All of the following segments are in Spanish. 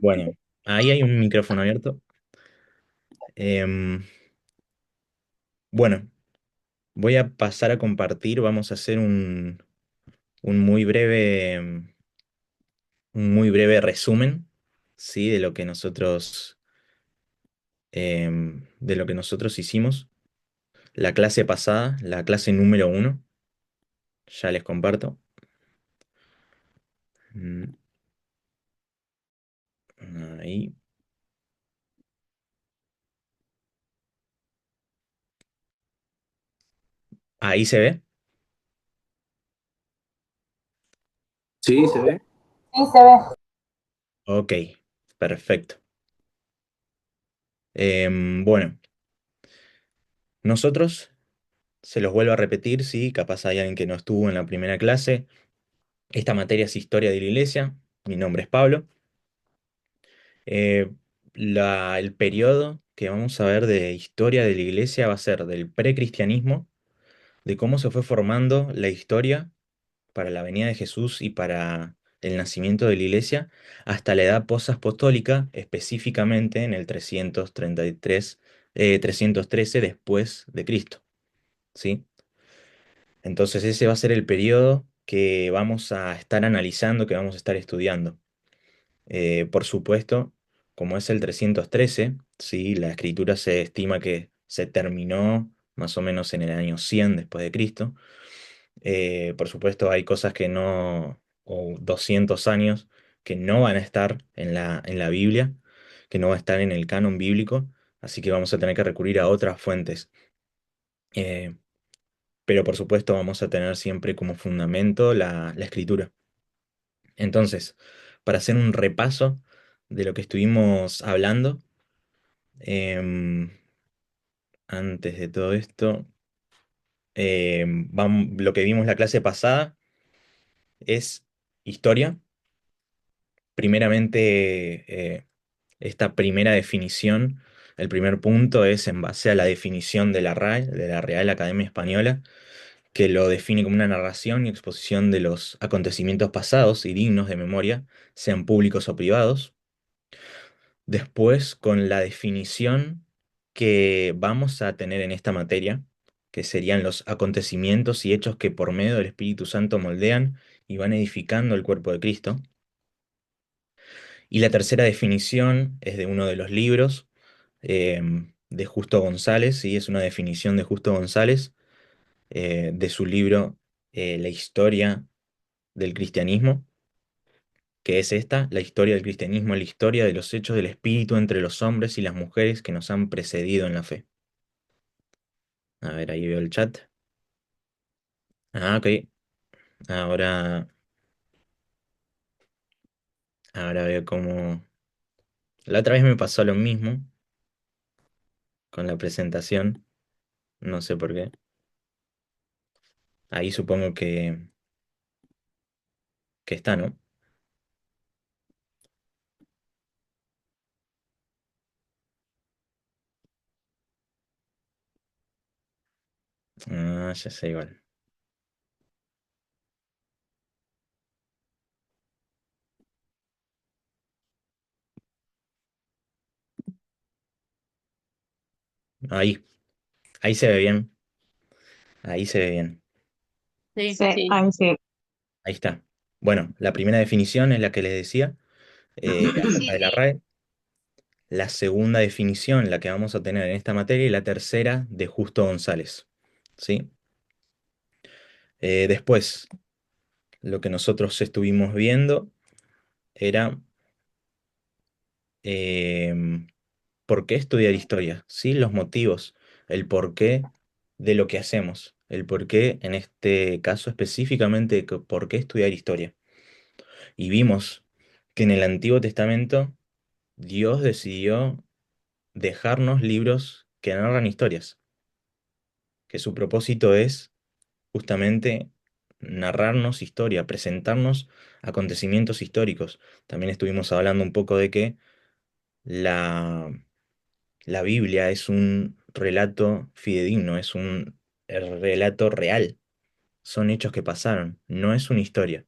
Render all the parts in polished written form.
Bueno, ahí hay un micrófono abierto. Em, bueno, voy a pasar a compartir. Vamos a hacer un muy breve, un muy breve resumen, ¿sí? De lo que nosotros hicimos. La clase pasada, la clase número 1, ya les comparto. Mm, Ahí, ahí se ve. Sí, se ve. Sí, se ve. Ok, perfecto. Bueno, nosotros, se los vuelvo a repetir, sí, capaz hay alguien que no estuvo en la primera clase. Esta materia es Historia de la Iglesia. Mi nombre es Pablo. Eh, el periodo que vamos a ver de historia de la Iglesia va a ser del precristianismo, de cómo se fue formando la historia para la venida de Jesús y para el nacimiento de la Iglesia, hasta la edad posapostólica, específicamente en el 333, 313 después de Cristo, ¿sí? Entonces ese va a ser el periodo que vamos a estar analizando, que vamos a estar estudiando. Por supuesto, como es el 313, ¿sí? La escritura se estima que se terminó más o menos en el año 100 después de Cristo. Por supuesto, hay cosas que no, o 200 años, que no van a estar en la Biblia, que no va a estar en el canon bíblico, así que vamos a tener que recurrir a otras fuentes. Eh, pero por supuesto vamos a tener siempre como fundamento la escritura. Entonces, para hacer un repaso de lo que estuvimos hablando, em, antes de todo esto, lo que vimos la clase pasada es historia. Primeramente, esta primera definición, el primer punto es en base a la definición de la RAE, de la Real Academia Española, que lo define como una narración y exposición de los acontecimientos pasados y dignos de memoria, sean públicos o privados. Después, con la definición que vamos a tener en esta materia, que serían los acontecimientos y hechos que por medio del Espíritu Santo moldean y van edificando el cuerpo de Cristo. Y la tercera definición es de uno de los libros de Justo González, ¿sí? Es una definición de Justo González, de su libro La historia del cristianismo, que es esta: la historia del cristianismo, la historia de los hechos del espíritu entre los hombres y las mujeres que nos han precedido en la fe. A ver, ahí veo el chat. Ah, ok. Ahora, ahora veo cómo... La otra vez me pasó lo mismo con la presentación, no sé por qué. Ahí supongo que está, ¿no? Ah, ya sé igual. Ahí, ahí se ve bien. Ahí se ve bien. Sí, sí. Ahí sí. Ahí está. Bueno, la primera definición es la que les decía, acerca de la RAE. La segunda definición, la que vamos a tener en esta materia, y la tercera de Justo González. ¿Sí? Después, lo que nosotros estuvimos viendo era em, por qué estudiar historia, ¿sí? Los motivos, el porqué de lo que hacemos, el porqué, en este caso específicamente, por qué estudiar historia. Y vimos que en el Antiguo Testamento Dios decidió dejarnos libros que narran historias, que su propósito es justamente narrarnos historia, presentarnos acontecimientos históricos. También estuvimos hablando un poco de que la, la Biblia es un relato fidedigno, es un relato real. Son hechos que pasaron, no es una historia,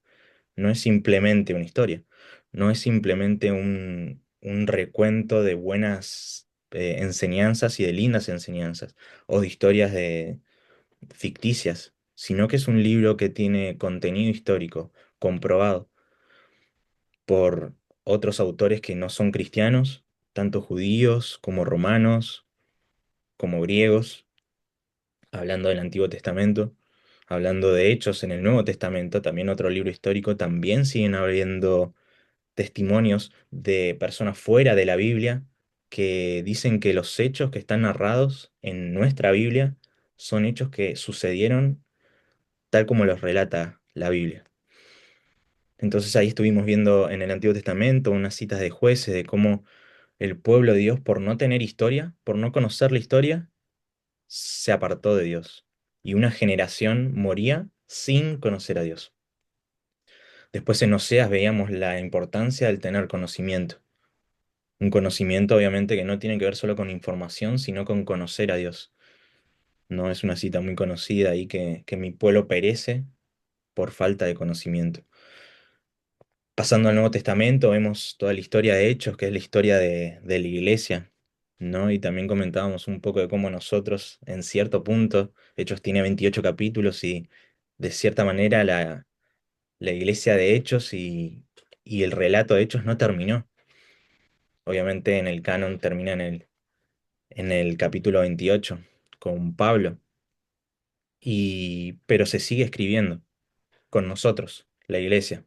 no es simplemente una historia. no es simplemente un recuento de buenas enseñanzas y de lindas enseñanzas, o de historias ficticias, sino que es un libro que tiene contenido histórico comprobado por otros autores que no son cristianos, tanto judíos como romanos, como griegos, hablando del Antiguo Testamento, hablando de hechos en el Nuevo Testamento, también otro libro histórico, también siguen habiendo testimonios de personas fuera de la Biblia que dicen que los hechos que están narrados en nuestra Biblia son hechos que sucedieron tal como los relata la Biblia. Entonces ahí estuvimos viendo en el Antiguo Testamento unas citas de jueces de cómo el pueblo de Dios, por no tener historia, por no conocer la historia, se apartó de Dios. Y una generación moría sin conocer a Dios. Después en Oseas veíamos la importancia del tener conocimiento. Un conocimiento obviamente que no tiene que ver solo con información, sino con conocer a Dios. No es una cita muy conocida ahí que mi pueblo perece por falta de conocimiento. Pasando al Nuevo Testamento, vemos toda la historia de Hechos, que es la historia de la iglesia, ¿no? Y también comentábamos un poco de cómo nosotros, en cierto punto, Hechos tiene 28 capítulos y de cierta manera la iglesia de Hechos y el relato de Hechos no terminó. Obviamente en el canon termina en el capítulo 28 con Pablo, pero se sigue escribiendo con nosotros, la iglesia.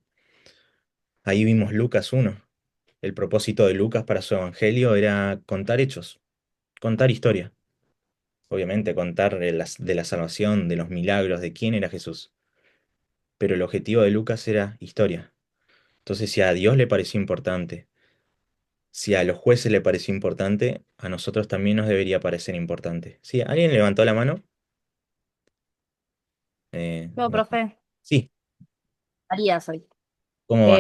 Ahí vimos Lucas 1. El propósito de Lucas para su evangelio era contar hechos, contar historia. Obviamente contar de la salvación, de los milagros, de quién era Jesús. Pero el objetivo de Lucas era historia. Entonces, si a Dios le pareció importante, si a los jueces le pareció importante, a nosotros también nos debería parecer importante. ¿Sí? ¿Alguien levantó la mano? Yo, No. profe, Sí, María soy. ¿cómo va?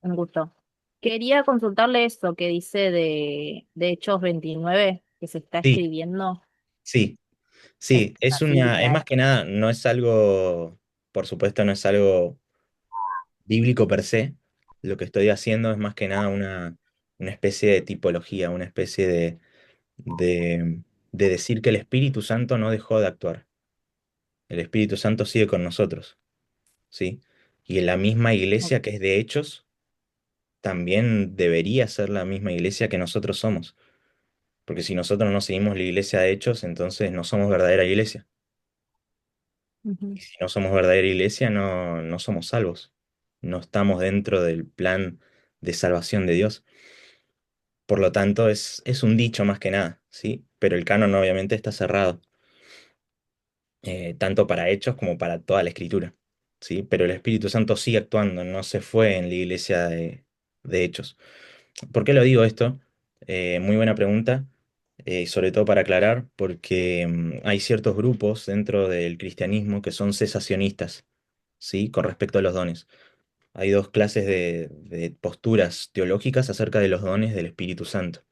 Un gusto. Quería consultarle eso que dice de Hechos 29 que se está Sí, escribiendo. sí, Es sí. Es más así. que nada, no es algo, por supuesto, no es algo bíblico per se. Lo que estoy haciendo es más que nada una especie de tipología, una especie de decir que el Espíritu Santo no dejó de actuar. El Espíritu Santo sigue con nosotros, ¿sí? Y en la misma iglesia que es de hechos, también debería ser la misma iglesia que nosotros somos. Porque si nosotros no seguimos la iglesia de hechos, entonces no somos verdadera iglesia. Ujú. Y si no somos verdadera iglesia, no somos salvos. No estamos dentro del plan de salvación de Dios. Por lo tanto, es un dicho más que nada, ¿sí? Pero el canon obviamente está cerrado, tanto para hechos como para toda la escritura, ¿sí? Pero el Espíritu Santo sigue actuando, no se fue en la iglesia de hechos. ¿Por qué lo digo esto? Muy buena pregunta, sobre todo para aclarar, porque hay ciertos grupos dentro del cristianismo que son cesacionistas, ¿sí? Con respecto a los dones. Hay dos clases de posturas teológicas acerca de los dones del Espíritu Santo.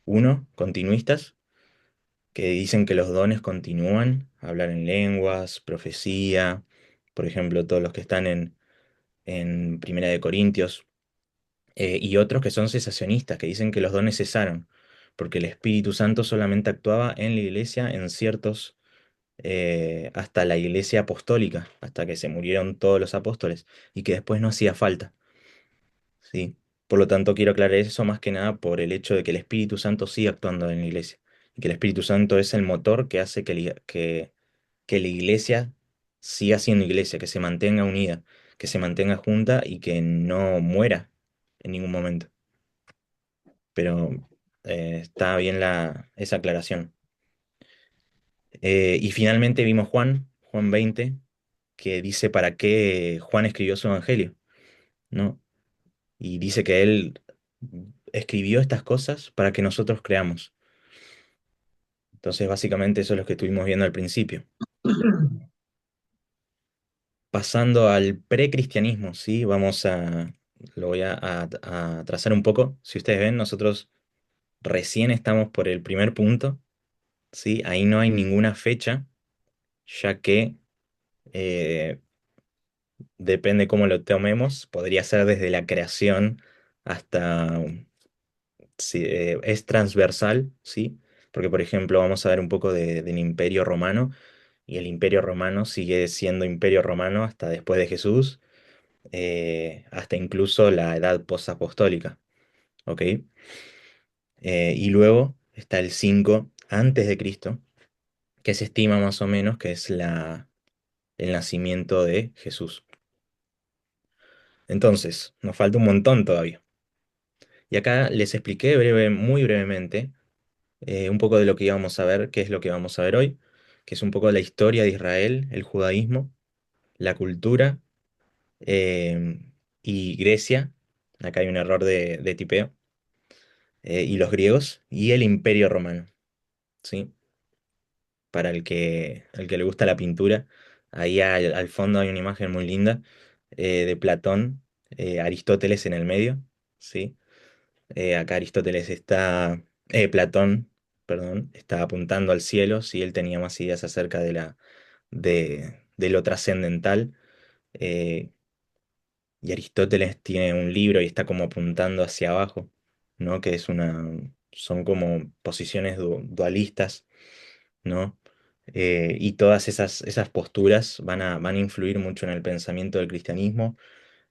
Uno, continuistas, que dicen que los dones continúan, hablar en lenguas, profecía, por ejemplo, todos los que están en Primera de Corintios, y otros que son cesacionistas, que dicen que los dones cesaron, porque el Espíritu Santo solamente actuaba en la iglesia en ciertos, hasta la iglesia apostólica, hasta que se murieron todos los apóstoles, y que después no hacía falta, ¿sí? Por lo tanto, quiero aclarar eso más que nada por el hecho de que el Espíritu Santo sigue actuando en la iglesia, y que el Espíritu Santo es el motor que hace que la iglesia siga siendo iglesia, que se mantenga unida, que se mantenga junta y que no muera en ningún momento. Pero está bien esa aclaración. Y finalmente vimos Juan 20, que dice para qué Juan escribió su evangelio, ¿no? Y dice que él escribió estas cosas para que nosotros creamos. Entonces, básicamente eso es lo que estuvimos viendo al principio. Pasando al precristianismo, ¿sí? Lo voy a trazar un poco. Si ustedes ven, nosotros recién estamos por el primer punto, ¿sí? Ahí no hay ninguna fecha, ya que depende cómo lo tomemos, podría ser desde la creación hasta, sí, es transversal, ¿sí? Porque, por ejemplo, vamos a ver un poco del Imperio Romano, y el Imperio Romano sigue siendo Imperio Romano hasta después de Jesús, hasta incluso la edad posapostólica, ¿ok? Y luego está el 5 antes de Cristo, que se estima más o menos que es el nacimiento de Jesús. Entonces, nos falta un montón todavía. Y acá les expliqué muy brevemente un poco de lo que íbamos a ver, qué es lo que vamos a ver hoy, que es un poco la historia de Israel, el judaísmo, la cultura eh, y Grecia. Acá hay un error de tipeo. Y los griegos y el Imperio Romano, ¿sí? Para el que le gusta la pintura, ahí al fondo hay una imagen muy linda de Platón, Aristóteles en el medio, ¿sí? Acá Aristóteles está, Platón, perdón, está apuntando al cielo, si él tenía más ideas acerca de lo trascendental, eh, y Aristóteles tiene un libro y está como apuntando hacia abajo, ¿no? Que son como posiciones dualistas, ¿no? Y todas esas posturas van a influir mucho en el pensamiento del cristianismo,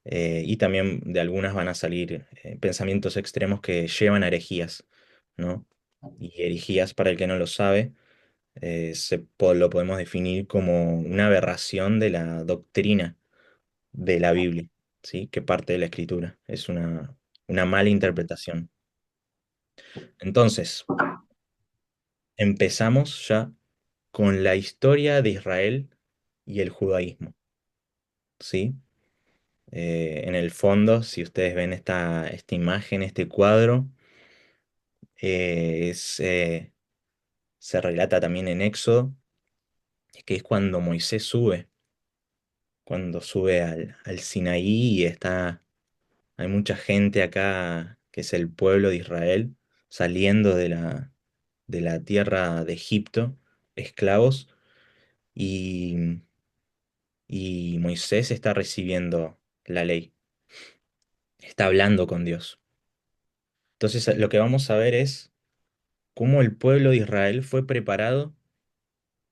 y también de algunas van a salir pensamientos extremos que llevan a herejías, ¿no? Y herejías, para el que no lo sabe, lo podemos definir como una aberración de la doctrina de la Biblia, ¿sí? Que parte de la Escritura. Es una mala interpretación. Entonces, empezamos ya con la historia de Israel y el judaísmo, ¿sí? En el fondo, si ustedes ven esta imagen, este cuadro, se relata también en Éxodo, que es cuando Moisés cuando sube al Sinaí y hay mucha gente acá que es el pueblo de Israel saliendo de la tierra de Egipto, esclavos, y, y Moisés está recibiendo la ley, está hablando con Dios. Entonces, lo que vamos a ver es cómo el pueblo de Israel fue preparado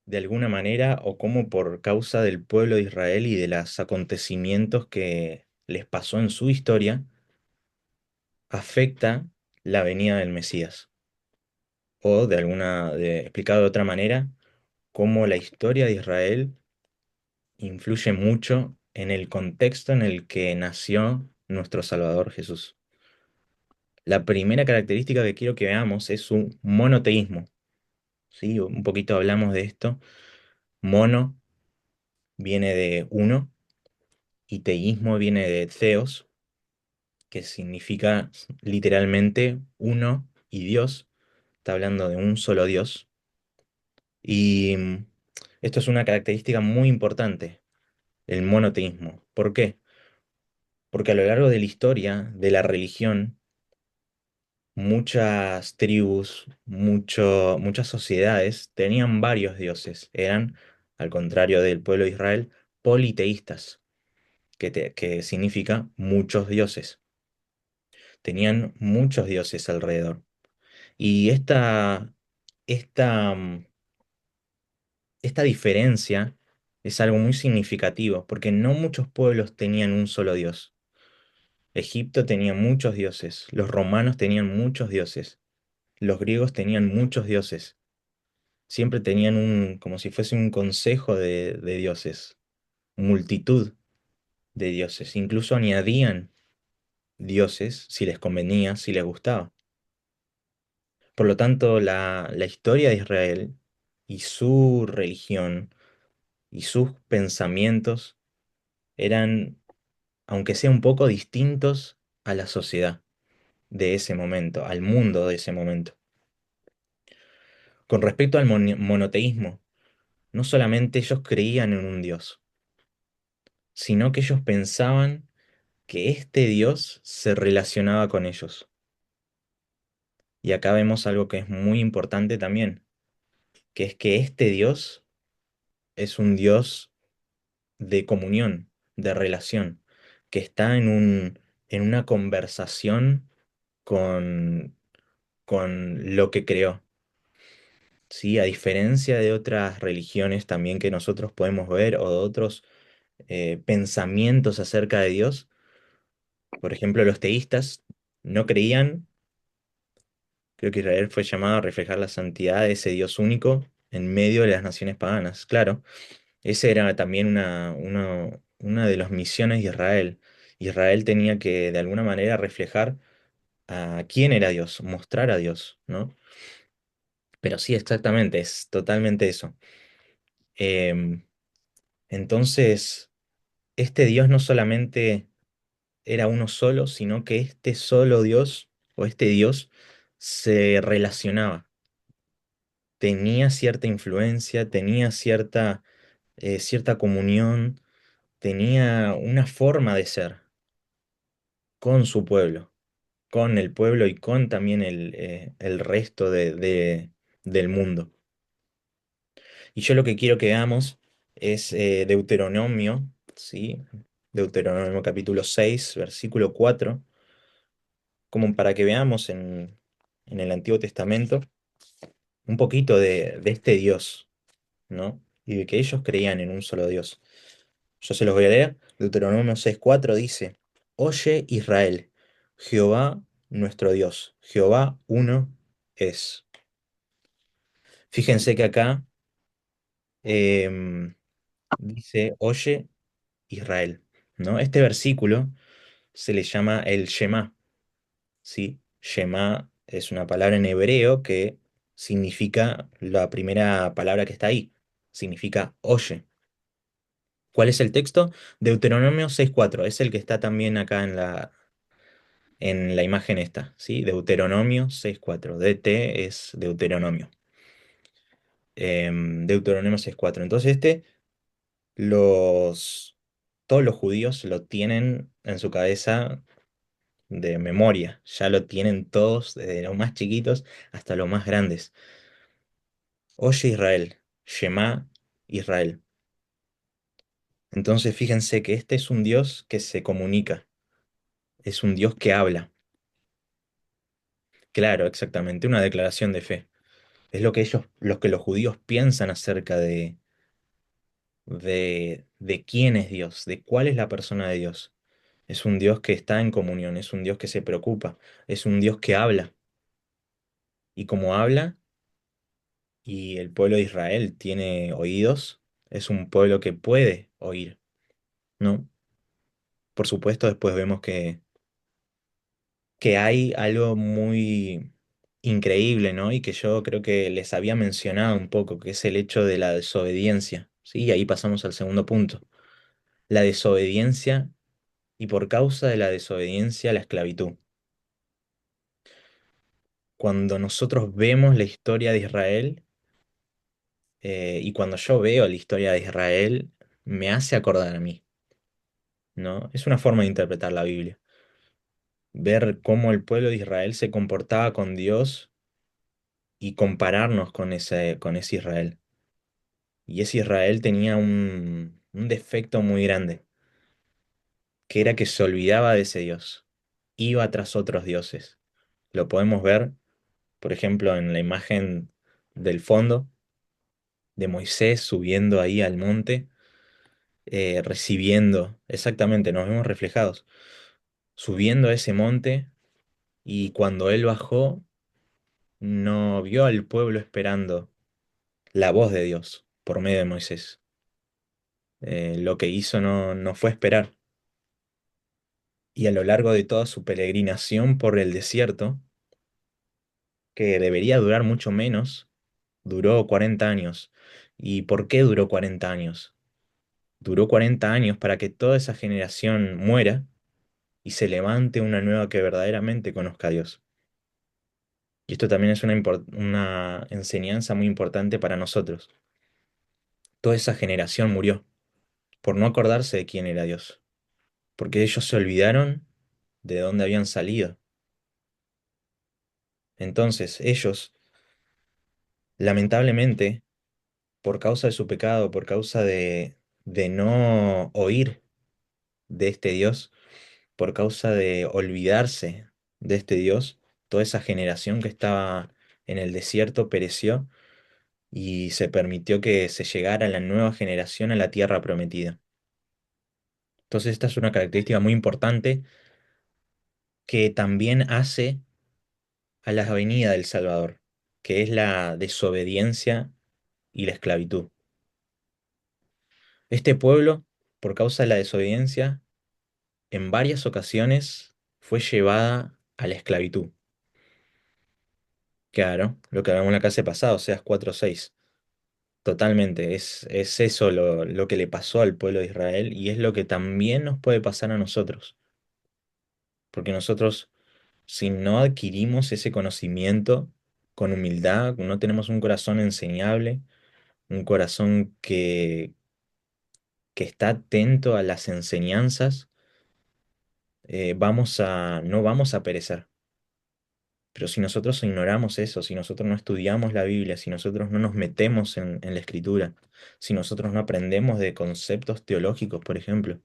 de alguna manera, o cómo por causa del pueblo de Israel y de los acontecimientos que les pasó en su historia, afecta la venida del Mesías. O explicado de otra manera, cómo la historia de Israel influye mucho en el contexto en el que nació nuestro Salvador Jesús. La primera característica que quiero que veamos es su monoteísmo, ¿sí? Un poquito hablamos de esto. Mono viene de uno y teísmo viene de theos, que significa literalmente uno y Dios. Está hablando de un solo Dios. Y esto es una característica muy importante, el monoteísmo. ¿Por qué? Porque a lo largo de la historia de la religión, muchas tribus, muchas sociedades tenían varios dioses. Eran, al contrario del pueblo de Israel, politeístas, que significa muchos dioses. Tenían muchos dioses alrededor. Y esta, mm, esta diferencia es algo muy significativo, porque no muchos pueblos tenían un solo dios. Egipto tenía muchos dioses, los romanos tenían muchos dioses, los griegos tenían muchos dioses. Siempre tenían como si fuese un consejo de dioses, multitud de dioses. Incluso añadían dioses si les convenía, si les gustaba. Por lo tanto, la historia de Israel y su religión y sus pensamientos eran, aunque sea un poco distintos a la sociedad de ese momento, al mundo de ese momento. Con respecto al monoteísmo, no solamente ellos creían en un Dios, sino que ellos pensaban que este Dios se relacionaba con ellos. Y acá vemos algo que es muy importante también, que es que este Dios es un Dios de comunión, de relación, que está en una conversación con, con lo que creó. ¿Sí? A diferencia de otras religiones también que nosotros podemos ver o de otros pensamientos acerca de Dios, por ejemplo, los teístas no creían, creo que Israel fue llamado a reflejar la santidad de ese Dios único en medio de las naciones paganas. Claro, esa era también una de las misiones de Israel. Israel tenía que de alguna manera reflejar a quién era Dios, mostrar a Dios, ¿no? Pero sí, exactamente, es totalmente eso. Em, entonces, este Dios no solamente era uno solo, sino que este solo Dios o este Dios se relacionaba, tenía cierta influencia, tenía cierta comunión, tenía una forma de ser con su pueblo, con el pueblo y con también el resto del mundo. Y yo lo que quiero que veamos es Deuteronomio, ¿sí? Deuteronomio capítulo 6 versículo 4 como para que veamos en el Antiguo Testamento un poquito de este Dios, ¿no? Y de que ellos creían en un solo Dios. Yo se los voy a leer. Deuteronomio 6:4 dice, Oye Israel, Jehová nuestro Dios, Jehová uno es. Fíjense que acá em, dice, Oye Israel, ¿no? Este versículo se le llama el Shema, ¿sí? Shema es una palabra en hebreo que significa la primera palabra que está ahí, significa oye. ¿Cuál es el texto? Deuteronomio 6:4, es el que está también acá en la imagen esta, ¿sí? Deuteronomio 6:4, DT es Deuteronomio. Deuteronomio 6:4. Entonces los, todos los judíos lo tienen en su cabeza de memoria, ya lo tienen todos, desde los más chiquitos hasta los más grandes. Oye Israel, Shema Israel. Entonces fíjense que este es un Dios que se comunica, es un Dios que habla. Claro, exactamente, una declaración de fe. Es lo que los judíos piensan acerca de quién es Dios, de cuál es la persona de Dios. Es un Dios que está en comunión, es un Dios que se preocupa, es un Dios que habla. Y como habla, y el pueblo de Israel tiene oídos, es un pueblo que puede oír, ¿no? Por supuesto, después vemos que hay algo muy increíble, ¿no? Y que yo creo que les había mencionado un poco, que es el hecho de la desobediencia, ¿sí? Y ahí pasamos al segundo punto. La desobediencia y por causa de la desobediencia la esclavitud. Cuando nosotros vemos la historia de Israel, y cuando yo veo la historia de Israel, me hace acordar a mí, ¿no? Es una forma de interpretar la Biblia. Ver cómo el pueblo de Israel se comportaba con Dios y compararnos con ese Israel. Y ese Israel tenía un defecto muy grande, que era que se olvidaba de ese Dios, iba tras otros dioses. Lo podemos ver, por ejemplo, en la imagen del fondo de Moisés subiendo ahí al monte, recibiendo, exactamente, nos vemos reflejados, subiendo a ese monte y cuando él bajó, no vio al pueblo esperando la voz de Dios por medio de Moisés. Lo que hizo no fue esperar. Y a lo largo de toda su peregrinación por el desierto, que debería durar mucho menos, duró 40 años. ¿Y por qué duró 40 años? Duró 40 años para que toda esa generación muera y se levante una nueva que verdaderamente conozca a Dios. Y esto también es una enseñanza muy importante para nosotros. Toda esa generación murió por no acordarse de quién era Dios, porque ellos se olvidaron de dónde habían salido. Entonces ellos, lamentablemente, por causa de su pecado, por causa de no oír, de este Dios, por causa de olvidarse de este Dios, toda esa generación que estaba en el desierto pereció y se permitió que se llegara la nueva generación a la tierra prometida. Entonces esta es una característica muy importante que también hace a la venida del Salvador, que es la desobediencia y la esclavitud. Este pueblo, por causa de la desobediencia, en varias ocasiones fue llevada a la esclavitud. Claro, lo que hablamos en la clase pasada, Oseas 4:6. Totalmente, es eso lo que le pasó al pueblo de Israel y es lo que también nos puede pasar a nosotros. Porque nosotros, si no adquirimos ese conocimiento con humildad, no tenemos un corazón enseñable, un corazón que está atento a las enseñanzas, no vamos a perecer. Pero si nosotros ignoramos eso, si nosotros no estudiamos la Biblia, si nosotros no nos metemos en la Escritura, si nosotros no aprendemos de conceptos teológicos, por ejemplo,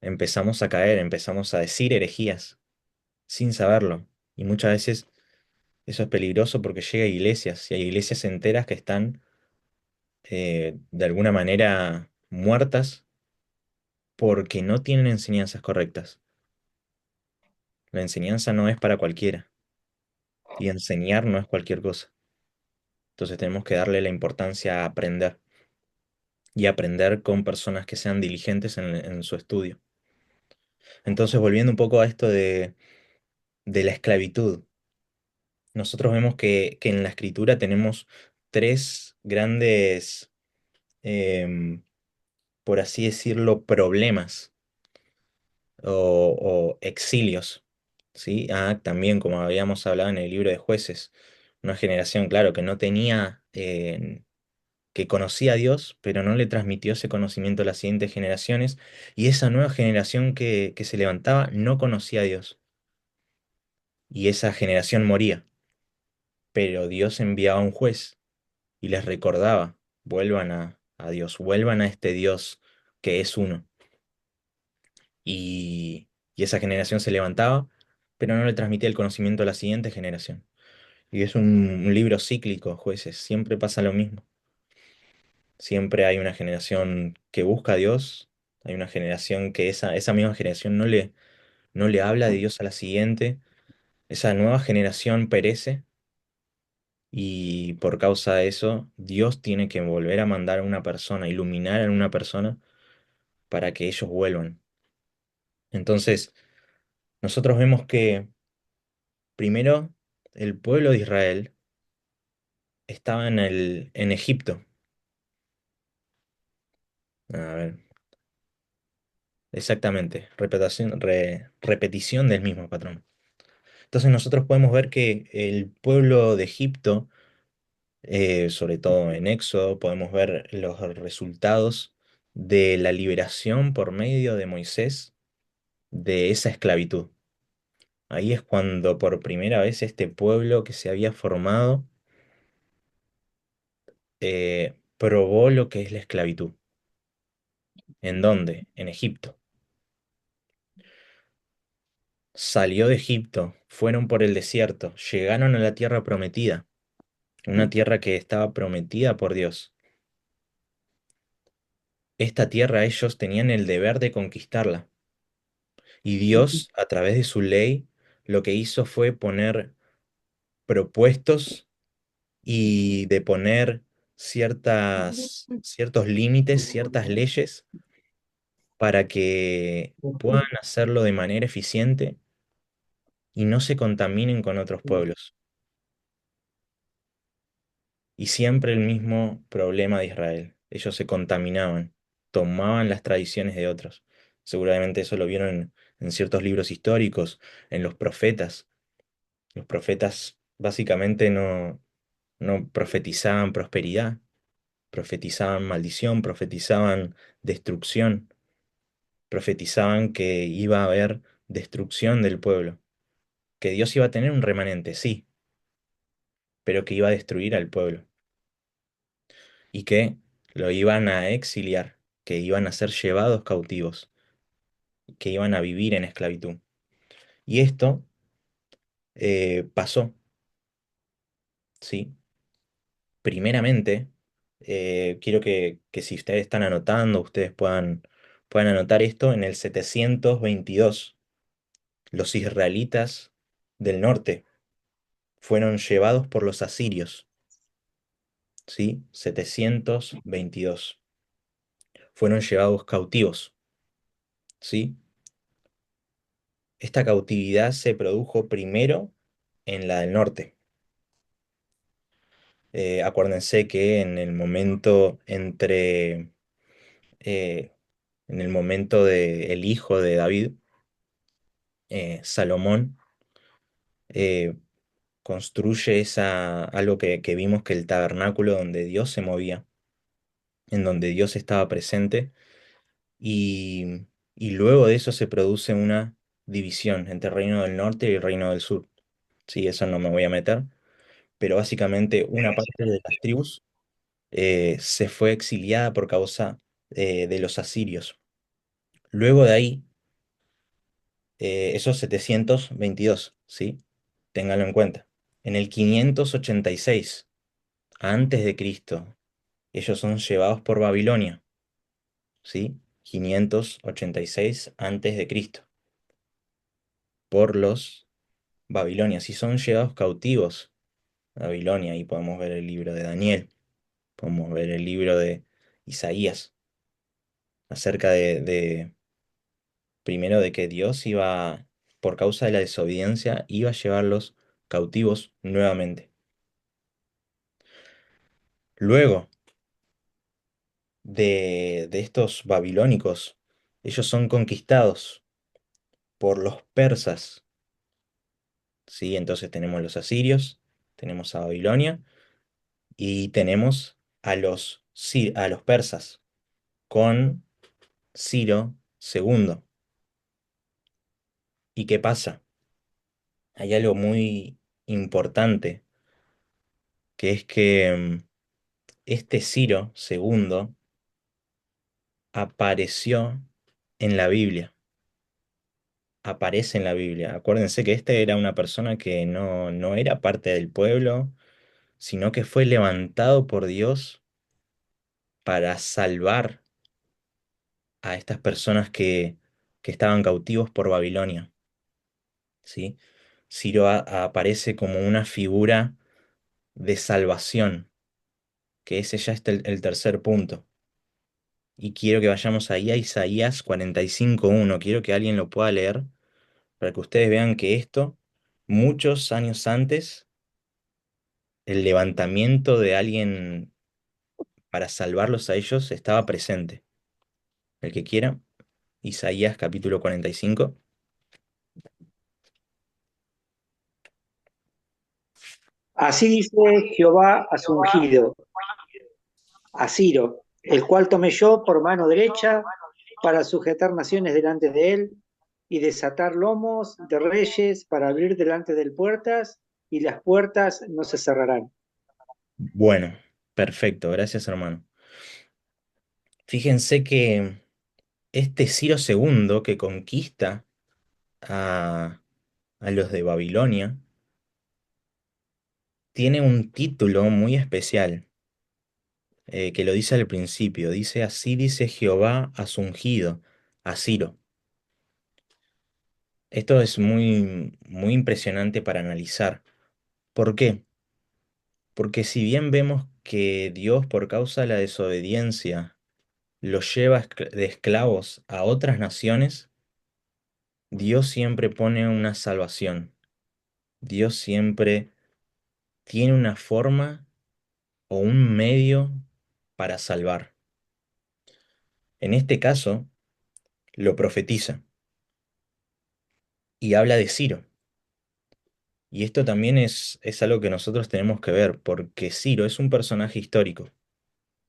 empezamos a caer, empezamos a decir herejías sin saberlo. Y muchas veces eso es peligroso porque llega a iglesias y hay iglesias enteras que están de alguna manera muertas porque no tienen enseñanzas correctas. La enseñanza no es para cualquiera y enseñar no es cualquier cosa. Entonces tenemos que darle la importancia a aprender y aprender con personas que sean diligentes en su estudio. Entonces, volviendo un poco a esto de la esclavitud, nosotros vemos que en la escritura tenemos tres grandes, em, por así decirlo, problemas o exilios, ¿sí? También, como habíamos hablado en el libro de Jueces, una generación, claro, que no tenía, que conocía a Dios, pero no le transmitió ese conocimiento a las siguientes generaciones, y esa nueva generación que se levantaba no conocía a Dios, y esa generación moría, pero Dios enviaba un juez y les recordaba, vuelvan a Dios, vuelvan a este Dios que es uno. Y esa generación se levantaba, pero no le transmitía el conocimiento a la siguiente generación. Y es un libro cíclico, jueces, siempre pasa lo mismo. Siempre hay una generación que busca a Dios, hay una generación que esa misma generación no le habla de Dios a la siguiente, esa nueva generación perece y por causa de eso Dios tiene que volver a mandar a una persona, iluminar a una persona para que ellos vuelvan. Entonces, nosotros vemos que primero el pueblo de Israel estaba en Egipto. A ver, exactamente, repetición del mismo patrón. Entonces nosotros podemos ver que el pueblo de Egipto, sobre todo en Éxodo, podemos ver los resultados de la liberación por medio de Moisés de esa esclavitud. Ahí es cuando por primera vez este pueblo que se había formado probó lo que es la esclavitud. ¿En dónde? En Egipto. Salió de Egipto, fueron por el desierto, llegaron a la tierra prometida, una tierra que estaba prometida por Dios. Esta tierra ellos tenían el deber de conquistarla. Y Dios, a través de su ley, lo que hizo fue poner propuestos y de poner ciertos límites, ciertas leyes para que puedan hacerlo de manera eficiente y no se contaminen con otros pueblos. Y siempre el mismo problema de Israel. Ellos se contaminaban, tomaban las tradiciones de otros. Seguramente eso lo vieron en ciertos libros históricos, en los profetas. Los profetas básicamente no profetizaban prosperidad, profetizaban maldición, profetizaban destrucción, profetizaban que iba a haber destrucción del pueblo, que Dios iba a tener un remanente, sí, pero que iba a destruir al pueblo y que lo iban a exiliar. que iban a ser llevados cautivos, que iban a vivir en esclavitud. Y esto pasó, ¿sí? Primeramente, quiero que si ustedes están anotando, ustedes puedan anotar esto, en el 722, los israelitas del norte fueron llevados por los asirios, ¿sí? 722. Fueron llevados cautivos, ¿sí? Esta cautividad se produjo primero en la del norte. Acuérdense que eh, en el momento del hijo de David, Salomón, eh, construye algo que vimos, que el tabernáculo donde Dios se movía, en donde Dios estaba presente, y, y luego de eso se produce una división entre el reino del norte y el reino del sur. Sí, eso no me voy a meter, pero básicamente una parte de las tribus se fue exiliada por causa de los asirios. Luego de ahí, esos 722, ¿sí? Ténganlo en cuenta. En el 586 antes de Cristo, ellos son llevados por Babilonia, ¿sí? 586 antes de Cristo, por los babilonias, y son llevados cautivos a Babilonia. Y podemos ver el libro de Daniel, podemos ver el libro de Isaías, acerca primero de que Dios iba, por causa de la desobediencia, iba a llevarlos cautivos nuevamente. Luego de estos babilónicos, ellos son conquistados por los persas, ¿sí? Entonces tenemos los asirios, tenemos a Babilonia y tenemos a los persas con Ciro II. ¿Y qué pasa? Hay algo muy importante, que es que este Ciro II apareció en la Biblia. Aparece en la Biblia. Acuérdense que este era una persona que no era parte del pueblo, sino que fue levantado por Dios para salvar a estas personas que estaban cautivos por Babilonia, ¿sí? Ciro aparece como una figura de salvación, que ese ya es el tercer punto. Y quiero que vayamos ahí a Isaías 45:1. Quiero que alguien lo pueda leer para que ustedes vean que esto, muchos años antes, el levantamiento de alguien para salvarlos a ellos estaba presente. El que quiera, Isaías capítulo 45. Así dice Jehová a su ungido, a Ciro, el cual tomé yo por mano derecha para sujetar naciones delante de él y desatar lomos de reyes para abrir delante de él puertas y las puertas no se cerrarán. Bueno, perfecto, gracias hermano. Fíjense que este Ciro II que conquista a, a los de Babilonia tiene un título muy especial, que lo dice al principio. Dice: así dice Jehová a su ungido, a Ciro. Esto es muy, muy impresionante para analizar. ¿Por qué? Porque si bien vemos que Dios, por causa de la desobediencia, los lleva de esclavos a otras naciones, Dios siempre pone una salvación. Dios siempre tiene una forma o un medio para salvar. En este caso, lo profetiza y habla de Ciro. Y esto también es algo que nosotros tenemos que ver, porque Ciro es un personaje histórico,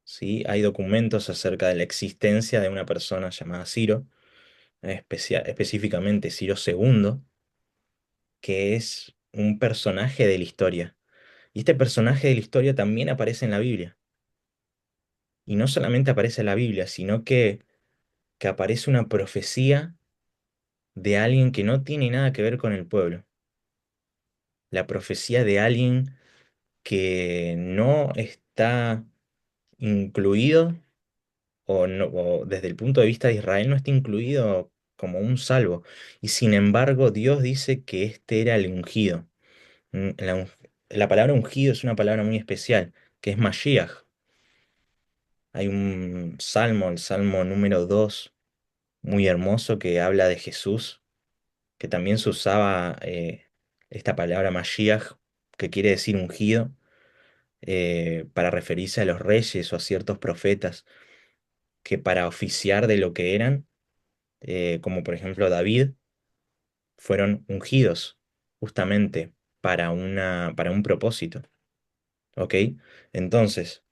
¿sí? Hay documentos acerca de la existencia de una persona llamada Ciro, específicamente Ciro II, que es un personaje de la historia. Y este personaje de la historia también aparece en la Biblia. Y no solamente aparece en la Biblia, sino que aparece una profecía de alguien que no tiene nada que ver con el pueblo. La profecía de alguien que no está incluido o desde el punto de vista de Israel no está incluido como un salvo. Y sin embargo, Dios dice que este era el ungido. La palabra ungido es una palabra muy especial, que es Mashiach. Hay un salmo, el salmo número 2 muy hermoso, que habla de Jesús, que también se usaba esta palabra Mashiach, que quiere decir ungido, para referirse a los reyes o a ciertos profetas que para oficiar de lo que eran, como por ejemplo David, fueron ungidos justamente para un propósito. ¿Ok? Entonces,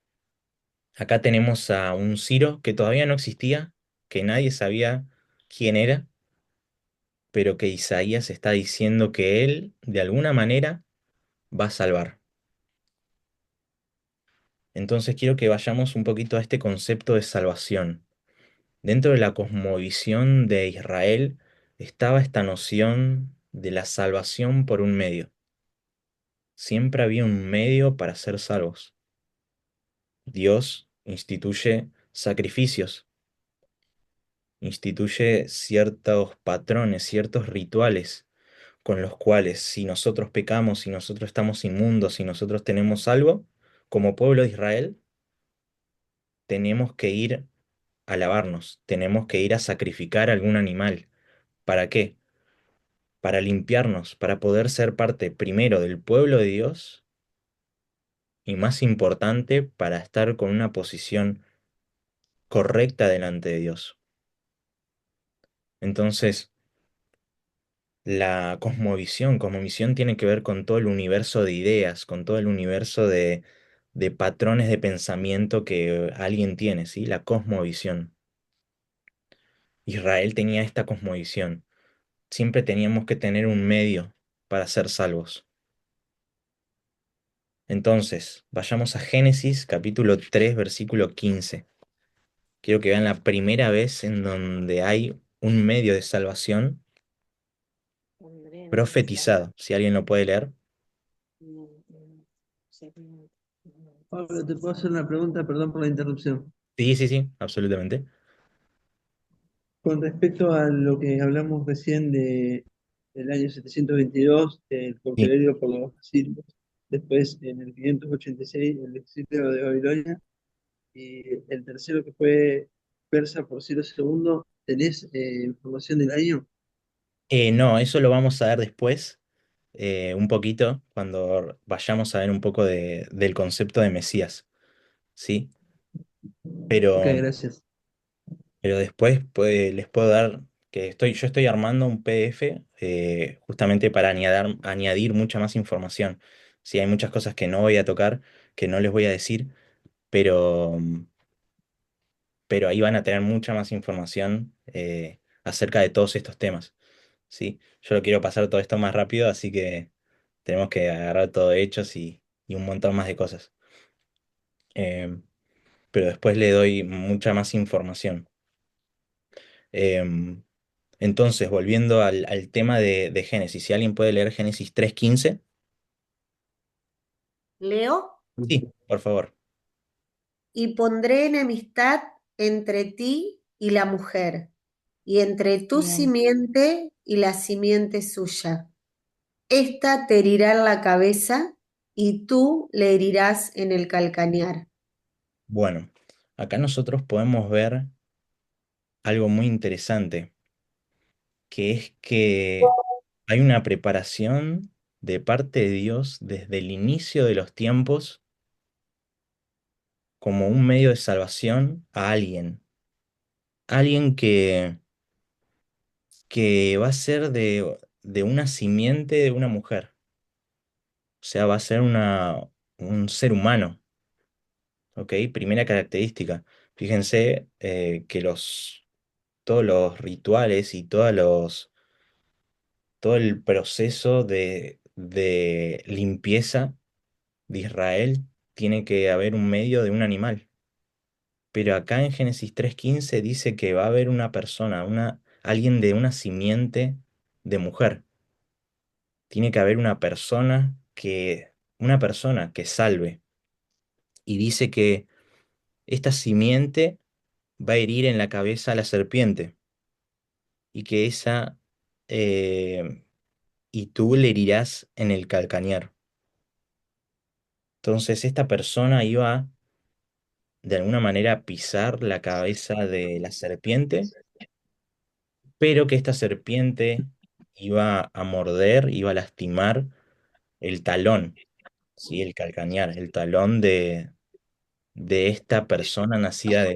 acá tenemos a un Ciro que todavía no existía, que nadie sabía quién era, pero que Isaías está diciendo que él, de alguna manera, va a salvar. Entonces quiero que vayamos un poquito a este concepto de salvación. Dentro de la cosmovisión de Israel estaba esta noción de la salvación por un medio. Siempre había un medio para ser salvos. Dios instituye sacrificios, instituye ciertos patrones, ciertos rituales con los cuales si nosotros pecamos, si nosotros estamos inmundos, si nosotros tenemos algo, como pueblo de Israel, tenemos que ir a lavarnos, tenemos que ir a sacrificar algún animal. ¿Para qué? Para limpiarnos, para poder ser parte primero del pueblo de Dios y más importante, para estar con una posición correcta delante de Dios. Entonces, la cosmovisión tiene que ver con todo el universo de ideas, con todo el universo de patrones de pensamiento que alguien tiene, ¿sí? La cosmovisión. Israel tenía esta cosmovisión. Siempre teníamos que tener un medio para ser salvos. Entonces, vayamos a Génesis capítulo 3 versículo 15. Quiero que vean la primera vez en donde hay un medio de salvación profetizado. Si alguien lo puede leer. Pablo, ¿te puedo hacer una pregunta? Perdón por la interrupción. Sí, sí, sí, absolutamente. Con respecto a lo que hablamos recién del año 722, el Sí. cautiverio por los asirios, después en el 586 el exilio de Babilonia, y el tercero que fue Persa por Ciro II, ¿tenés información del año? No, eso lo vamos a ver después, un poquito, cuando vayamos a ver un poco del concepto de Mesías, ¿sí? Ok, Pero, gracias. pero después les puedo dar que yo estoy armando un PDF justamente para añadir mucha más información. Sí, hay muchas cosas que no voy a tocar, que no les voy a decir, pero, pero ahí van a tener mucha más información acerca de todos estos temas, ¿sí? Yo lo quiero pasar todo esto más rápido, así que tenemos que agarrar todo de hechos y un montón más de cosas. Em, pero después le doy mucha más información. Em, entonces, volviendo al tema de Génesis, si alguien puede leer Génesis 3:15. Leo, Sí, por favor. y pondré enemistad entre ti y la mujer, y entre tu Bien. simiente y la simiente suya. Esta te herirá en la cabeza, y tú le herirás en el calcañar. Bueno, acá nosotros podemos ver algo muy interesante, que es que hay una preparación de parte de Dios desde el inicio de los tiempos como un medio de salvación a alguien que va a ser de una simiente de una mujer, o sea, va a ser un ser humano, ¿ok? Primera característica. Fíjense que todos los rituales y todo el proceso de limpieza de Israel tiene que haber un medio de un animal. pero acá en Génesis 3:15 dice que va a haber una persona, alguien de una simiente de mujer. Tiene que haber una persona que salve. Y dice que esta simiente va a herir en la cabeza a la serpiente y que eh, y tú le herirás en el calcañar. Entonces esta persona iba de alguna manera a pisar la cabeza de la serpiente, pero que esta serpiente iba a morder, iba a lastimar el talón, ¿sí? El calcañar, el talón de esta persona nacida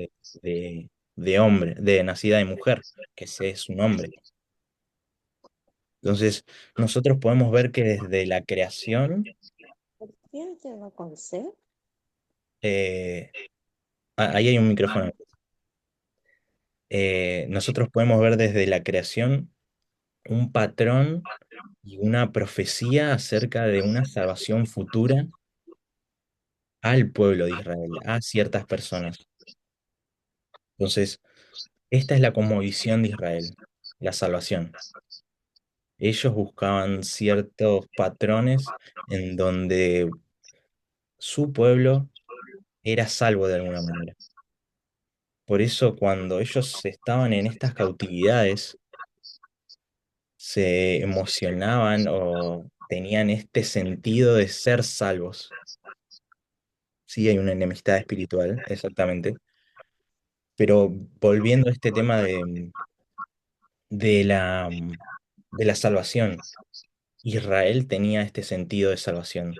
de hombre, nacida de mujer, que ese es su nombre. Entonces, nosotros podemos ver que desde la creación, eh, ahí hay un micrófono. Nosotros podemos ver desde la creación un patrón y una profecía acerca de una salvación futura al pueblo de Israel, a ciertas personas. Entonces, esta es la cosmovisión de Israel, la salvación. Ellos buscaban ciertos patrones en donde su pueblo era salvo de alguna manera. Por eso cuando ellos estaban en estas cautividades, se emocionaban o tenían este sentido de ser salvos. Sí, hay una enemistad espiritual, exactamente. Pero volviendo a este tema de la, de la salvación, Israel tenía este sentido de salvación.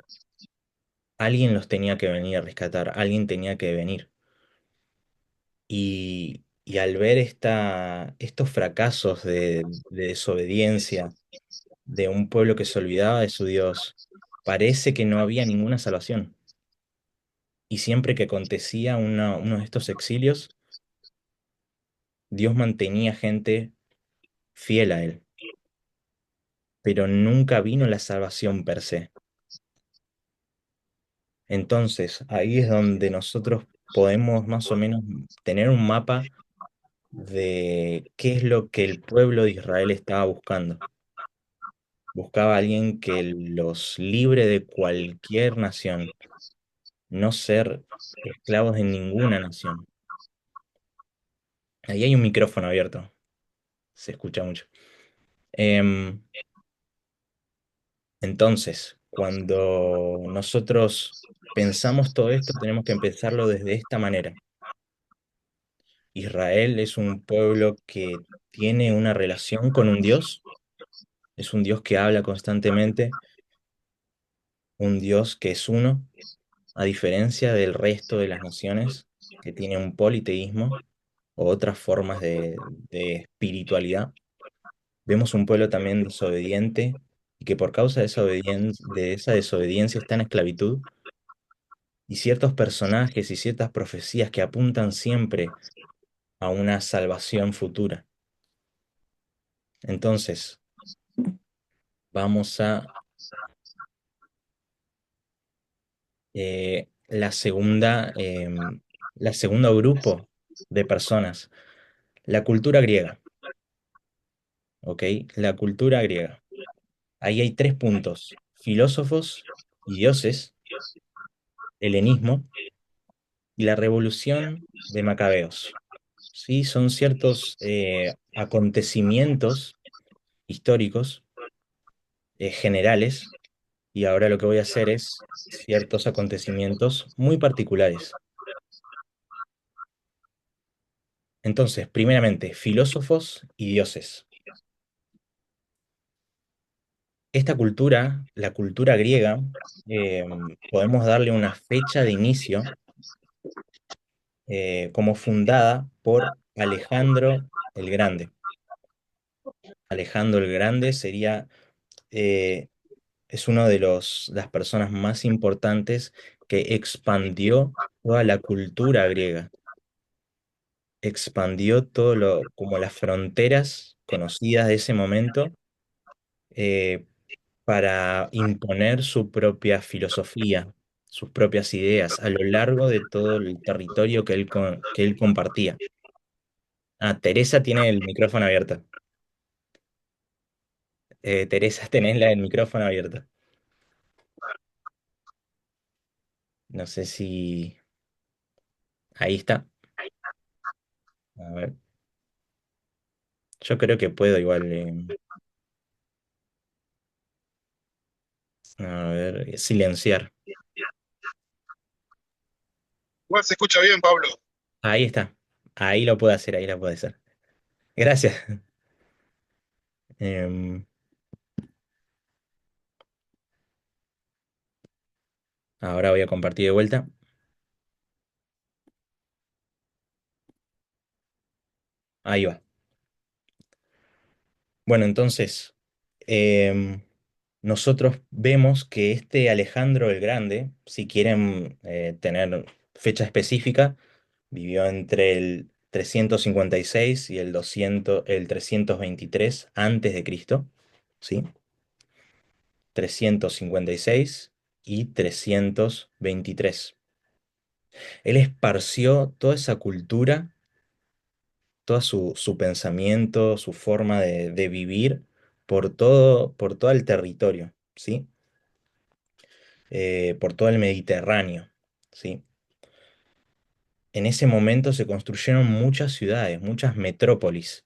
Alguien los tenía que venir a rescatar, alguien tenía que venir. Y al ver estos fracasos de desobediencia de un pueblo que se olvidaba de su Dios, parece que no había ninguna salvación. Y siempre que acontecía uno de estos exilios, Dios mantenía gente fiel a él, pero nunca vino la salvación per se. Entonces, ahí es donde nosotros podemos más o menos tener un mapa de qué es lo que el pueblo de Israel estaba buscando. Buscaba a alguien que los libre de cualquier nación, no ser esclavos de ninguna nación. Ahí hay un micrófono abierto, se escucha mucho. Em, entonces, cuando nosotros pensamos todo esto, tenemos que empezarlo desde esta manera. Israel es un pueblo que tiene una relación con un Dios, es un Dios que habla constantemente, un Dios que es uno, a diferencia del resto de las naciones que tiene un politeísmo o otras formas de espiritualidad. Vemos un pueblo también desobediente y que por causa de esa desobediencia está en esclavitud, y ciertos personajes y ciertas profecías que apuntan siempre a una salvación futura. Entonces, vamos a la segunda grupo de personas, la cultura griega, ¿ok? La cultura griega. Ahí hay tres puntos: filósofos y dioses, helenismo y la revolución de Macabeos. Sí, son ciertos acontecimientos históricos generales, y ahora lo que voy a hacer es ciertos acontecimientos muy particulares. Entonces, primeramente, filósofos y dioses. Esta cultura, la cultura griega, eh, podemos darle una fecha de inicio como fundada por Alejandro el Grande. Alejandro el Grande eh, es uno de las personas más importantes que expandió toda la cultura griega, expandió como las fronteras conocidas de ese momento, eh, para imponer su propia filosofía, sus propias ideas a lo largo de todo el territorio que él compartía. Ah, Teresa tiene el micrófono abierto. Teresa, tenés el micrófono abierto. No sé si... Ahí está. A ver. Yo creo que puedo igual. A ver, silenciar. Igual se escucha bien, Pablo. Ahí está. Ahí lo puedo hacer, ahí lo puedo hacer. Gracias. Em, Ahora voy a compartir de vuelta. Ahí va. Bueno, entonces, em, nosotros vemos que este Alejandro el Grande, si quieren tener fecha específica, vivió entre el 356 y el 323 antes de Cristo, ¿sí? 356 y 323. Él esparció toda esa cultura, todo su pensamiento, su forma de vivir por todo el territorio, ¿sí? Por todo el Mediterráneo, ¿sí? En ese momento se construyeron muchas ciudades, muchas metrópolis,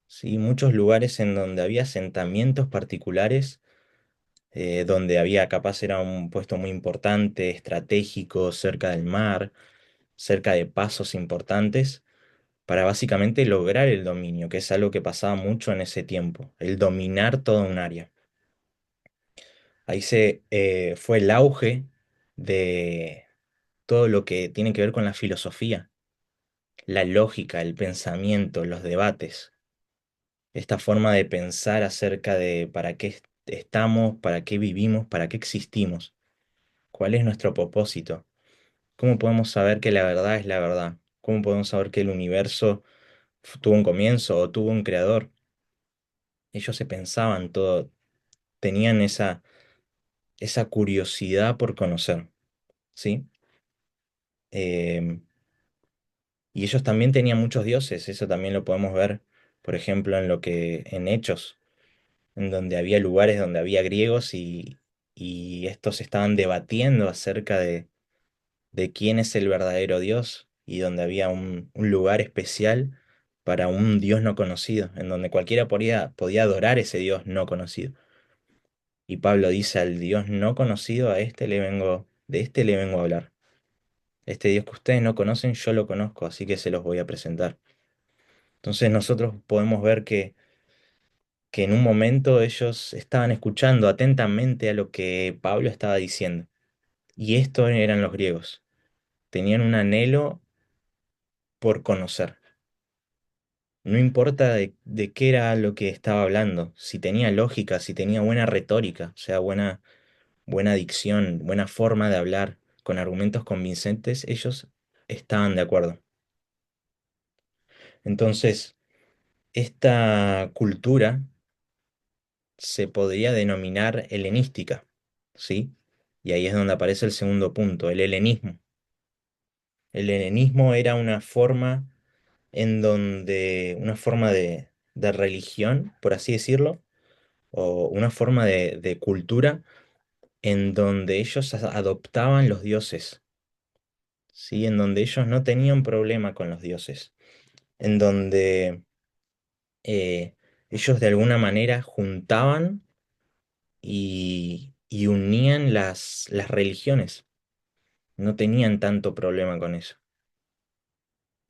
¿sí? Muchos lugares en donde había asentamientos particulares, donde había capaz era un puesto muy importante, estratégico, cerca del mar, cerca de pasos importantes, para básicamente lograr el dominio, que es algo que pasaba mucho en ese tiempo, el dominar toda un área. Ahí fue el auge de todo lo que tiene que ver con la filosofía, la lógica, el pensamiento, los debates, esta forma de pensar acerca de para qué estamos, para qué vivimos, para qué existimos, cuál es nuestro propósito, cómo podemos saber que la verdad es la verdad, cómo podemos saber que el universo tuvo un comienzo o tuvo un creador. Ellos se pensaban todo, tenían esa curiosidad por conocer, ¿sí? Em, y ellos también tenían muchos dioses, eso también lo podemos ver, por ejemplo, en Hechos, en donde había lugares donde había griegos y estos estaban debatiendo acerca de quién es el verdadero Dios y donde había un lugar especial para un Dios no conocido, en donde cualquiera podía adorar ese Dios no conocido. Y Pablo dice al Dios no conocido, de este le vengo a hablar. Este Dios que ustedes no conocen, yo lo conozco, así que se los voy a presentar. Entonces nosotros podemos ver que en un momento ellos estaban escuchando atentamente a lo que Pablo estaba diciendo. Y estos eran los griegos. Tenían un anhelo por conocer. No importa de qué era lo que estaba hablando, si tenía lógica, si tenía buena retórica, o sea, buena dicción, buena forma de hablar, con argumentos convincentes, ellos estaban de acuerdo. Entonces, esta cultura se podría denominar helenística, ¿sí? Y ahí es donde aparece el segundo punto, el helenismo. El helenismo era una forma de religión, por así decirlo, o una forma de cultura en donde ellos adoptaban los dioses, ¿sí? En donde ellos no tenían problema con los dioses, en donde eh, ellos de alguna manera juntaban y unían las religiones, no tenían tanto problema con eso.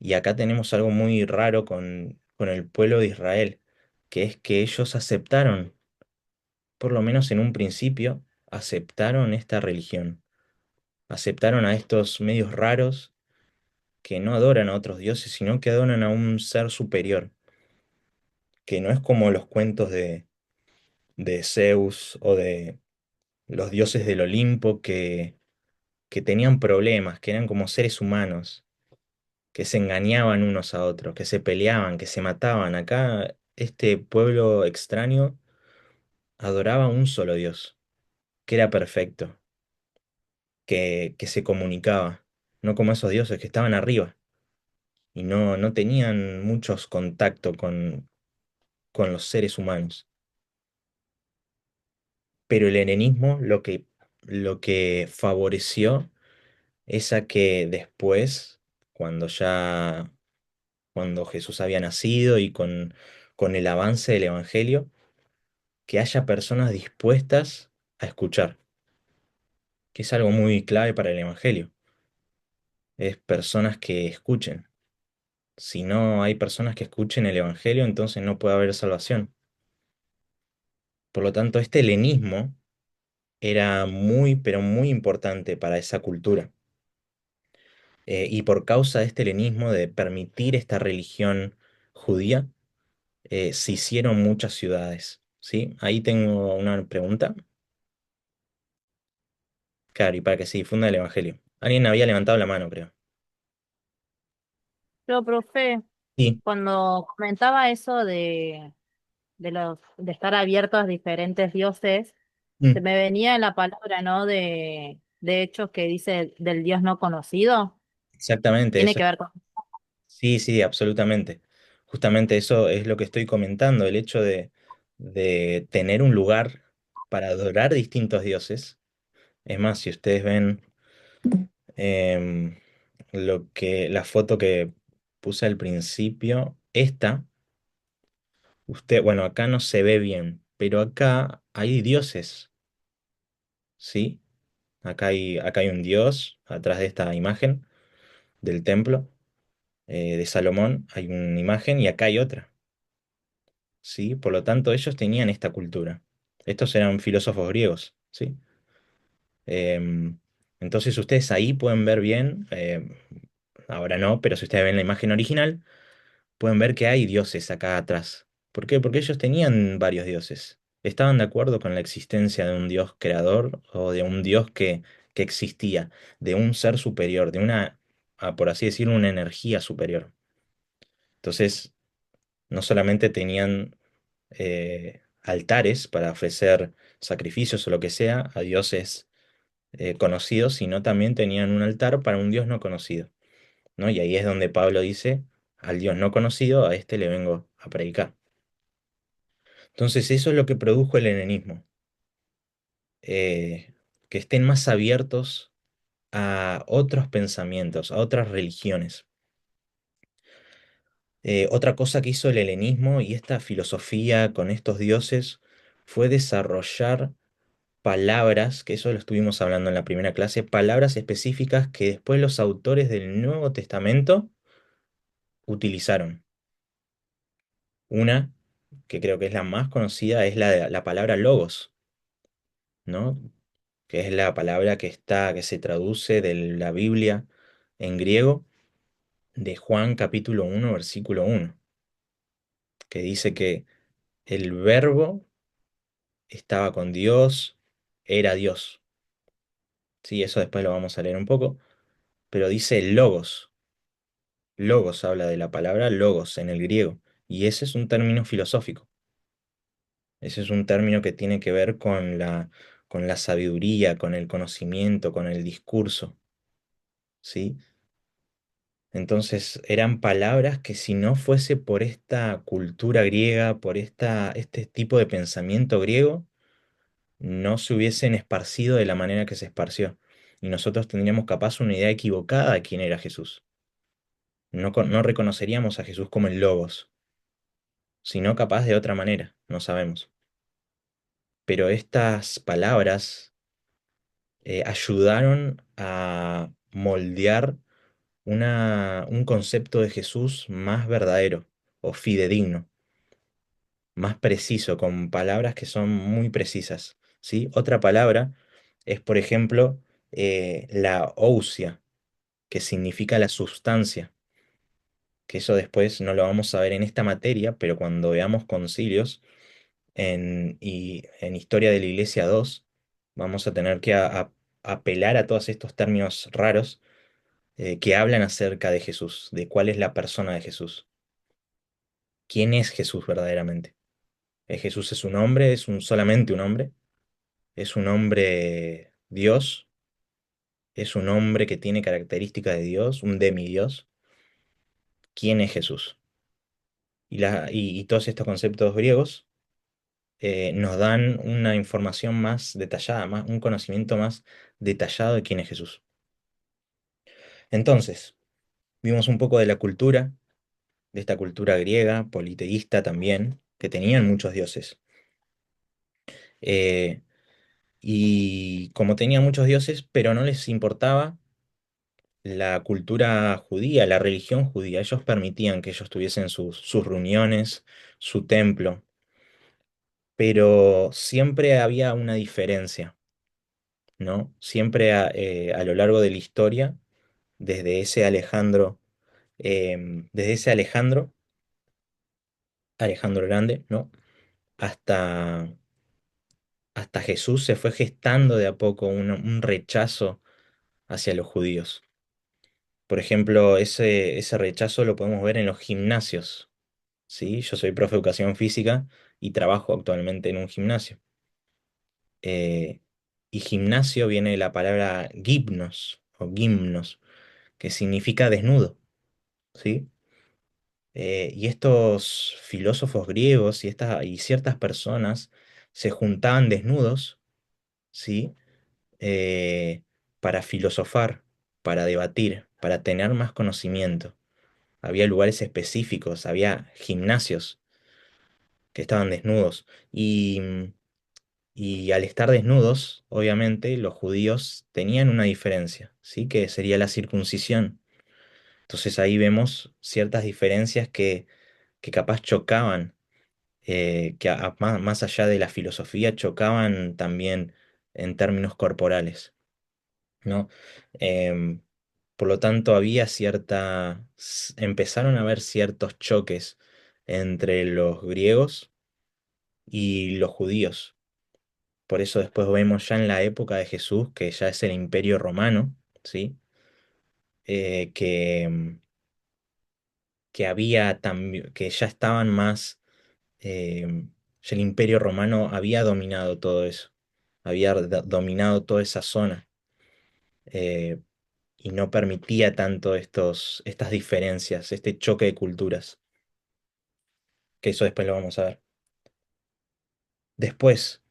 Y acá tenemos algo muy raro con el pueblo de Israel, que es que ellos aceptaron, por lo menos en un principio, aceptaron esta religión, aceptaron a estos medios raros que no adoran a otros dioses, sino que adoran a un ser superior, que no es como los cuentos de Zeus o de los dioses del Olimpo que tenían problemas, que eran como seres humanos, que se engañaban unos a otros, que se peleaban, que se mataban. Acá este pueblo extraño adoraba a un solo Dios, que era perfecto, que se comunicaba, no como esos dioses que estaban arriba y no tenían muchos contactos con los seres humanos. Pero el helenismo lo que favoreció es a que después, cuando ya, cuando Jesús había nacido y con el avance del Evangelio, que haya personas dispuestas a escuchar, que es algo muy clave para el Evangelio, es personas que escuchen. Si no hay personas que escuchen el Evangelio, entonces no puede haber salvación. Por lo tanto, este helenismo era muy, pero muy importante para esa cultura. Y por causa de este helenismo, de permitir esta religión judía, se hicieron muchas ciudades, ¿sí? Ahí tengo una pregunta. Claro, y para que se difunda el Evangelio. Alguien había levantado la mano, creo. Pero, profe, Sí. cuando comentaba eso de estar abiertos a diferentes dioses, se Mm, me venía la palabra, ¿no? De Hechos que dice del Dios no conocido. exactamente, Tiene eso. que ver con... Sí, sí, absolutamente. Justamente eso es lo que estoy comentando, el hecho de tener un lugar para adorar distintos dioses. Es más, si ustedes ven em, la foto que puse al principio, bueno, acá no se ve bien, pero acá hay dioses, ¿sí? Acá hay un dios atrás de esta imagen del templo de Salomón, hay una imagen y acá hay otra. ¿Sí? Por lo tanto, ellos tenían esta cultura. Estos eran filósofos griegos, ¿sí? Em, entonces ustedes ahí pueden ver bien, ahora no, pero si ustedes ven la imagen original, pueden ver que hay dioses acá atrás. ¿Por qué? Porque ellos tenían varios dioses. Estaban de acuerdo con la existencia de un dios creador o de un dios que existía, de un ser superior, de por así decirlo, una energía superior. Entonces, no solamente tenían altares para ofrecer sacrificios o lo que sea a dioses conocidos, sino también tenían un altar para un dios no conocido, ¿no? Y ahí es donde Pablo dice, al dios no conocido, a este le vengo a predicar. Entonces eso es lo que produjo el helenismo, que estén más abiertos a otros pensamientos, a otras religiones. Otra cosa que hizo el helenismo y esta filosofía con estos dioses fue desarrollar palabras, que eso lo estuvimos hablando en la primera clase, palabras específicas que después los autores del Nuevo Testamento utilizaron. Una, que creo que es la más conocida, es la palabra logos, ¿no? Que es la palabra que se traduce de la Biblia en griego de Juan capítulo 1 versículo 1 que dice que el verbo estaba con Dios, era Dios. Sí, eso después lo vamos a leer un poco, pero dice logos. Logos habla de la palabra logos en el griego, y ese es un término filosófico. Ese es un término que tiene que ver con la sabiduría, con el conocimiento, con el discurso, ¿sí? Entonces eran palabras que si no fuese por esta cultura griega, por este tipo de pensamiento griego, no se hubiesen esparcido de la manera que se esparció. Y nosotros tendríamos capaz una idea equivocada de quién era Jesús. No reconoceríamos a Jesús como el Logos, sino capaz de otra manera, no sabemos. Pero estas palabras ayudaron a moldear un concepto de Jesús más verdadero o fidedigno, más preciso, con palabras que son muy precisas, ¿sí? Otra palabra es, por ejemplo, la ousia, que significa la sustancia, que eso después no lo vamos a ver en esta materia, pero cuando veamos concilios y en Historia de la Iglesia 2 vamos a tener que apelar a todos estos términos raros que hablan acerca de Jesús, de cuál es la persona de Jesús. ¿Quién es Jesús verdaderamente? Jesús es un hombre, solamente un hombre, es un hombre Dios, es un hombre que tiene características de Dios, un demidios. ¿Quién es Jesús? Y todos estos conceptos griegos nos dan una información más detallada, un conocimiento más detallado de quién es Jesús. Entonces, vimos un poco de la cultura, de esta cultura griega, politeísta también, que tenían muchos dioses. Eh, y como tenían muchos dioses, pero no les importaba la cultura judía, la religión judía, ellos permitían que ellos tuviesen sus reuniones, su templo, pero siempre había una diferencia, ¿no? Siempre a lo largo de la historia, desde ese Alejandro, desde ese Alejandro, Alejandro Grande, ¿no? Hasta, hasta Jesús se fue gestando de a poco un rechazo hacia los judíos. Por ejemplo, ese rechazo lo podemos ver en los gimnasios, ¿sí? Yo soy profe de educación física y trabajo actualmente en un gimnasio. Eh, y gimnasio viene de la palabra gimnos o gimnos, que significa desnudo, ¿sí? Y estos filósofos griegos y ciertas personas se juntaban desnudos, ¿sí? Eh, para filosofar, para debatir, para tener más conocimiento. Había lugares específicos, había gimnasios que estaban desnudos. Y al estar desnudos, obviamente, los judíos tenían una diferencia, ¿sí? Que sería la circuncisión. Entonces ahí vemos ciertas diferencias que capaz chocaban, más allá de la filosofía, chocaban también en términos corporales, ¿no? Em, por lo tanto, empezaron a haber ciertos choques entre los griegos y los judíos. Por eso después vemos ya en la época de Jesús, que ya es el Imperio Romano, ¿sí? Eh, que, mm, que había también, que ya estaban más, ya el Imperio Romano había dominado todo eso, había dominado toda esa zona, eh, y no permitía tanto estas diferencias, este choque de culturas, que eso después lo vamos a ver. Después,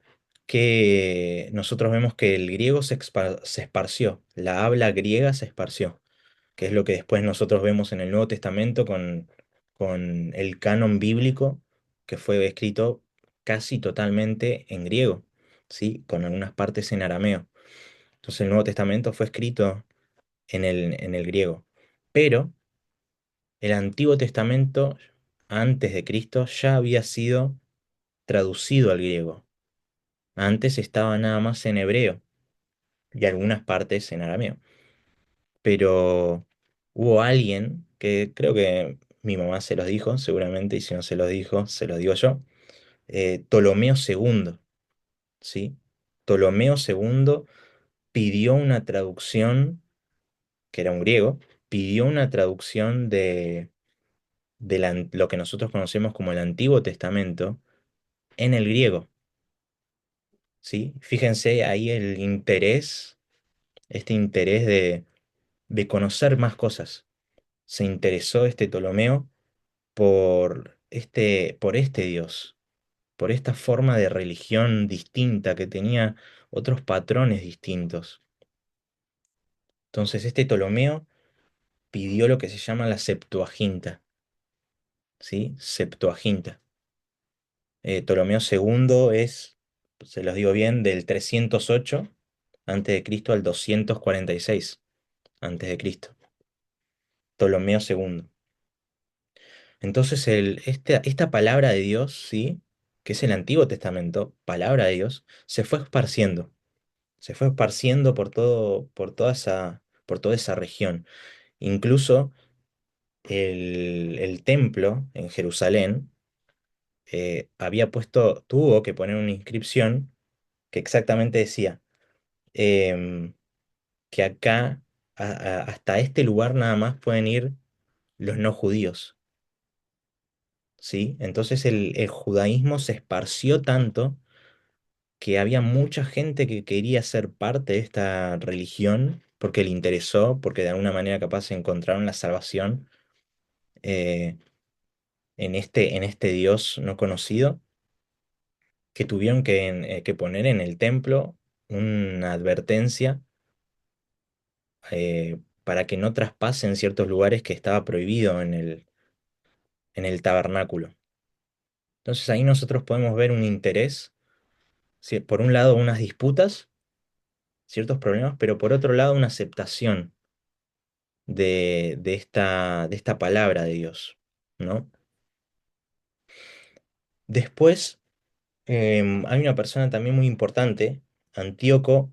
que nosotros vemos que el griego se esparció, la habla griega se esparció, que es lo que después nosotros vemos en el Nuevo Testamento con el canon bíblico, que fue escrito casi totalmente en griego, ¿sí? Con algunas partes en arameo. Entonces el Nuevo Testamento fue escrito en el griego. Pero el Antiguo Testamento, antes de Cristo, ya había sido traducido al griego. Antes estaba nada más en hebreo y algunas partes en arameo. Pero hubo alguien que creo que mi mamá se los dijo, seguramente, y si no se los dijo, se los digo yo, Ptolomeo II, ¿sí? Ptolomeo II pidió una traducción, que era un griego, pidió una traducción de lo que nosotros conocemos como el Antiguo Testamento en el griego, ¿sí? Fíjense ahí el interés, este interés de conocer más cosas. Se interesó este Ptolomeo por este Dios, por esta forma de religión distinta que tenía otros patrones distintos. Entonces este Ptolomeo pidió lo que se llama la Septuaginta, ¿sí? Septuaginta. Ptolomeo II es, se los digo bien, del 308 antes de Cristo al 246 antes de Cristo. Ptolomeo II. Entonces, esta palabra de Dios, ¿sí? Que es el Antiguo Testamento, palabra de Dios, se fue esparciendo por toda esa región. Incluso el templo en Jerusalén tuvo que poner una inscripción que exactamente decía em, que acá, hasta este lugar nada más pueden ir los no judíos. ¿Sí? Entonces el judaísmo se esparció tanto que había mucha gente que quería ser parte de esta religión porque le interesó, porque de alguna manera capaz encontraron la salvación eh, en este Dios no conocido, que tuvieron que poner en el templo una advertencia para que no traspasen ciertos lugares que estaba prohibido en el tabernáculo. Entonces ahí nosotros podemos ver un interés, sí, por un lado unas disputas, ciertos problemas, pero por otro lado una aceptación de esta palabra de Dios, ¿no? Después hay una persona también muy importante, Antíoco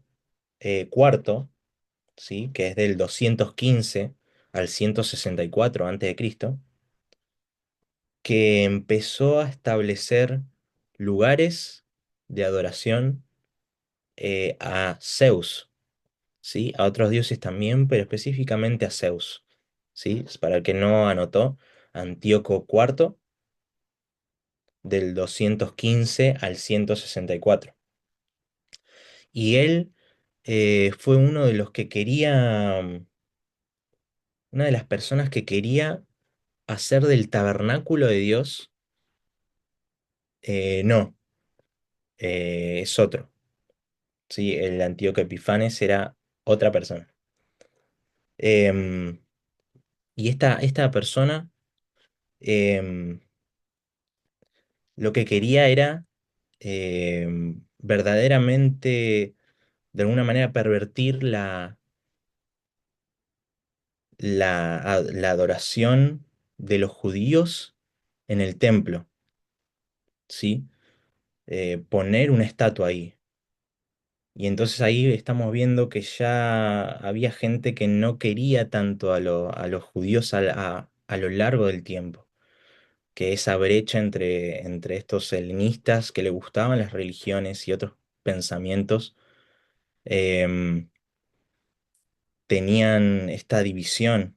IV, ¿sí? Que es del 215 al 164 a.C., que empezó a establecer lugares de adoración a Zeus, ¿sí? A otros dioses también, pero específicamente a Zeus, ¿sí? Para el que no anotó, Antíoco IV, del 215 al 164. Y él fue uno de los que quería, una de las personas que quería hacer del tabernáculo de Dios, no, es otro, ¿sí? El Antíoco Epifanes era otra persona. Em, y esta persona em, lo que quería era verdaderamente, de alguna manera, pervertir la adoración de los judíos en el templo, ¿sí? Poner una estatua ahí. Y entonces ahí estamos viendo que ya había gente que no quería tanto a los judíos a lo largo del tiempo, que esa brecha entre estos helenistas que le gustaban las religiones y otros pensamientos, em, tenían esta división,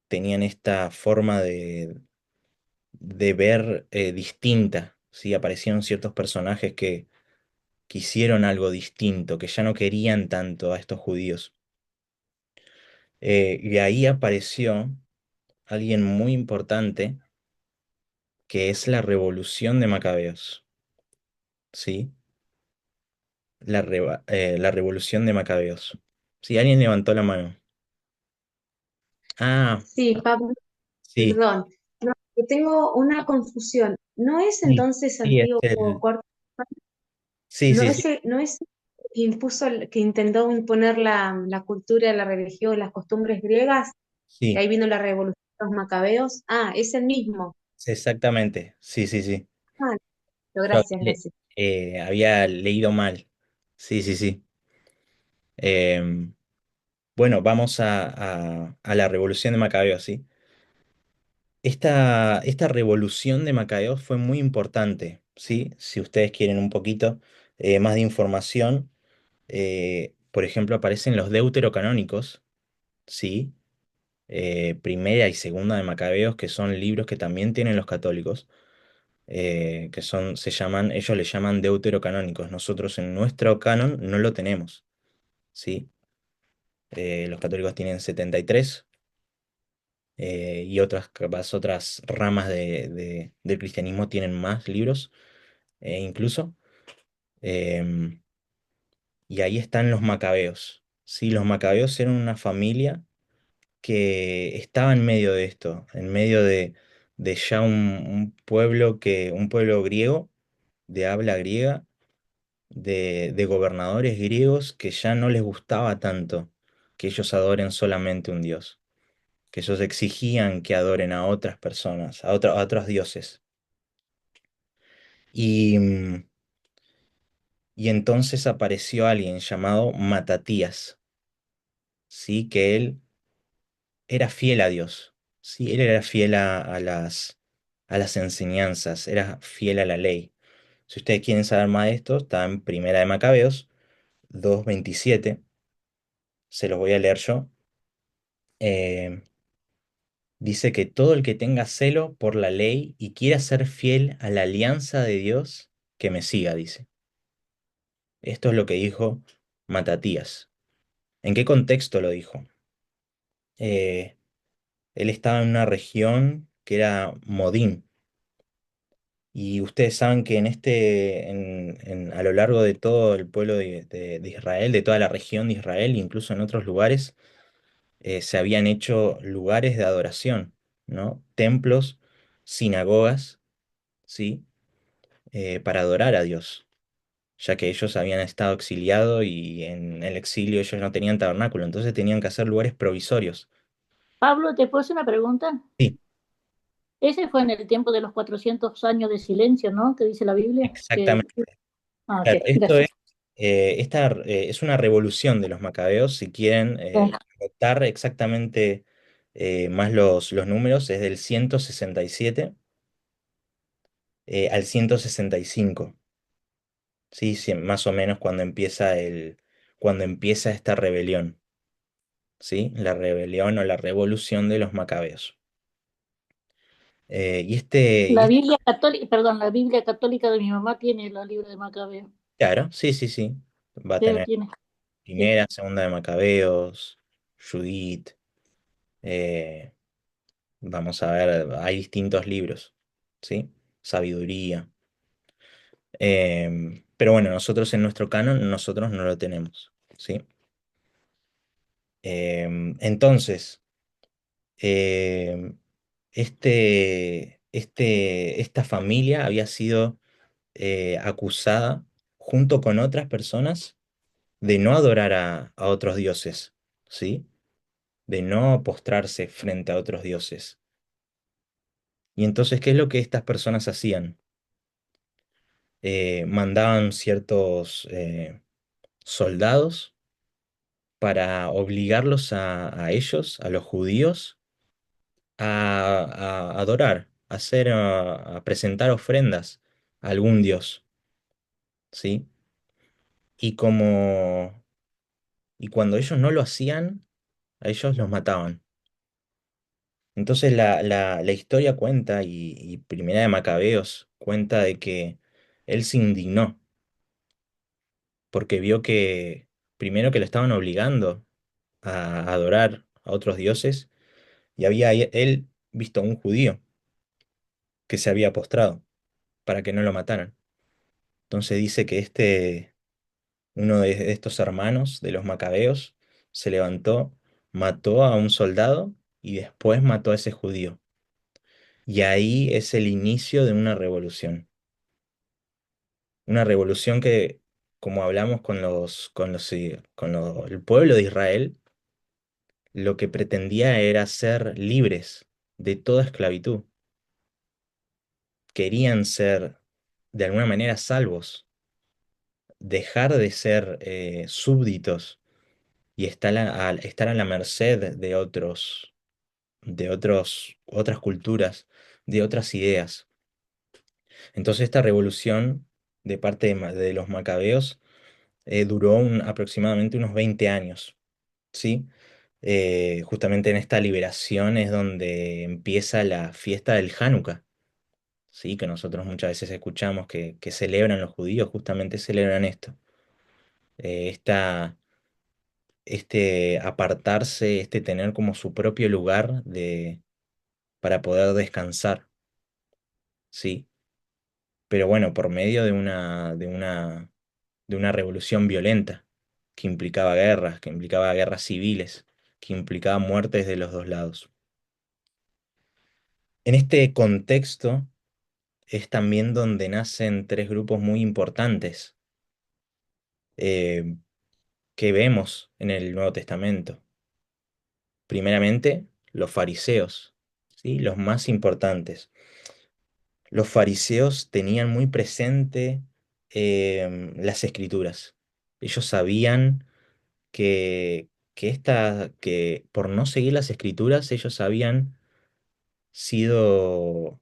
tenían esta forma de ver distinta, ¿sí? Aparecieron ciertos personajes que hicieron algo distinto, que ya no querían tanto a estos judíos. Y ahí apareció alguien muy importante, que es la revolución de Macabeos, ¿sí? La revolución de Macabeos. Sí, alguien levantó la mano. Ah, Sí, Pablo, sí, perdón. No, yo tengo una confusión. ¿No es sí, entonces sí, es Antíoco el... cuarto? Sí, sí, sí, No es que impuso, que intentó imponer la cultura, la religión, las costumbres griegas? Y sí, ahí vino la revolución de los macabeos. Ah, es el mismo. sí, exactamente. Sí, sí, sí. Ah, Yo gracias, gracias. había leído mal. Sí, sí, sí. Em, bueno, vamos a la revolución de Macabeos, ¿sí? Esta revolución de Macabeos fue muy importante, ¿sí? Si ustedes quieren un poquito más de información, por ejemplo, aparecen los deuterocanónicos, ¿sí? Primera y segunda de Macabeos, que son libros que también tienen los católicos, que son, ellos le llaman deuterocanónicos. Nosotros en nuestro canon no lo tenemos, ¿sí? Los católicos tienen 73 y otras, capaz, otras ramas del cristianismo tienen más libros, incluso. Em, y ahí están los macabeos. Sí, los macabeos eran una familia que estaba en medio de esto, en medio de ya un pueblo griego, de habla griega, de gobernadores griegos que ya no les gustaba tanto que ellos adoren solamente un dios, que ellos exigían que adoren a otras personas, a otros dioses. Y, y entonces apareció alguien llamado Matatías, ¿sí? Que él era fiel a Dios, ¿sí? Él era fiel a las enseñanzas, era fiel a la ley. Si ustedes quieren saber más de esto, está en Primera de Macabeos 2:27, se los voy a leer yo. Eh, Dice que todo el que tenga celo por la ley y quiera ser fiel a la alianza de Dios, que me siga, dice. Esto es lo que dijo Matatías. ¿En qué contexto lo dijo? Eh, Él estaba en una región que era Modín. Y ustedes saben que a lo largo de todo el pueblo de Israel, de toda la región de Israel, incluso en otros lugares, se habían hecho lugares de adoración, ¿no? Templos, sinagogas, ¿sí? Para adorar a Dios, ya que ellos habían estado exiliados y en el exilio ellos no tenían tabernáculo, entonces tenían que hacer lugares provisorios. Pablo, ¿te puedo hacer una pregunta? Sí, Ese fue en el tiempo de los 400 años de silencio, ¿no? Que dice la Biblia. exactamente. Ah, Claro, ok, esto gracias. es una revolución de los macabeos, si quieren Sí. anotar exactamente más los números, es del 167 al 165, ¿sí? Más o menos cuando empieza esta rebelión, ¿sí? La rebelión o la revolución de los macabeos. La Biblia católica, perdón, la Biblia católica de mi mamá tiene la libro de Macabeo. Claro, sí, sí, sí, va a Sí, lo tener tiene. Sí. primera, segunda de Macabeos, Judith, eh, vamos a ver, hay distintos libros, ¿sí? Sabiduría. Pero bueno, nosotros en nuestro canon, nosotros no lo tenemos, ¿sí? Entonces, em, esta familia había sido acusada junto con otras personas de no adorar a otros dioses, ¿sí? De no postrarse frente a otros dioses. Y entonces, ¿qué es lo que estas personas hacían? Mandaban ciertos soldados para obligarlos a ellos, a los judíos, a adorar, a presentar ofrendas a algún dios, ¿sí? Y y cuando ellos no lo hacían, a ellos los mataban. Entonces la historia cuenta, y Primera de Macabeos cuenta de que él se indignó porque vio que, primero que lo estaban obligando a adorar a otros dioses, y había él visto a un judío que se había postrado para que no lo mataran. Entonces dice que uno de estos hermanos de los macabeos se levantó, mató a un soldado y después mató a ese judío. Y ahí es el inicio de una revolución. Una revolución que, como hablamos el pueblo de Israel, lo que pretendía era ser libres de toda esclavitud. Querían ser de alguna manera salvos, dejar de ser súbditos y estar a la merced otras culturas, de otras ideas. Entonces esta revolución de parte de los macabeos duró aproximadamente unos 20 años, ¿sí? Justamente en esta liberación es donde empieza la fiesta del Hanukkah, ¿sí? Que nosotros muchas veces escuchamos que celebran los judíos, justamente celebran esto. Este apartarse, este tener como su propio lugar para poder descansar, ¿sí? Pero bueno, por medio de una revolución violenta que implicaba guerras civiles, que implicaba muertes de los dos lados. En este contexto es también donde nacen tres grupos muy importantes eh, que vemos en el Nuevo Testamento. Primeramente, los fariseos, ¿sí? Los más importantes. Los fariseos tenían muy presente las escrituras. Ellos sabían que por no seguir las escrituras ellos habían sido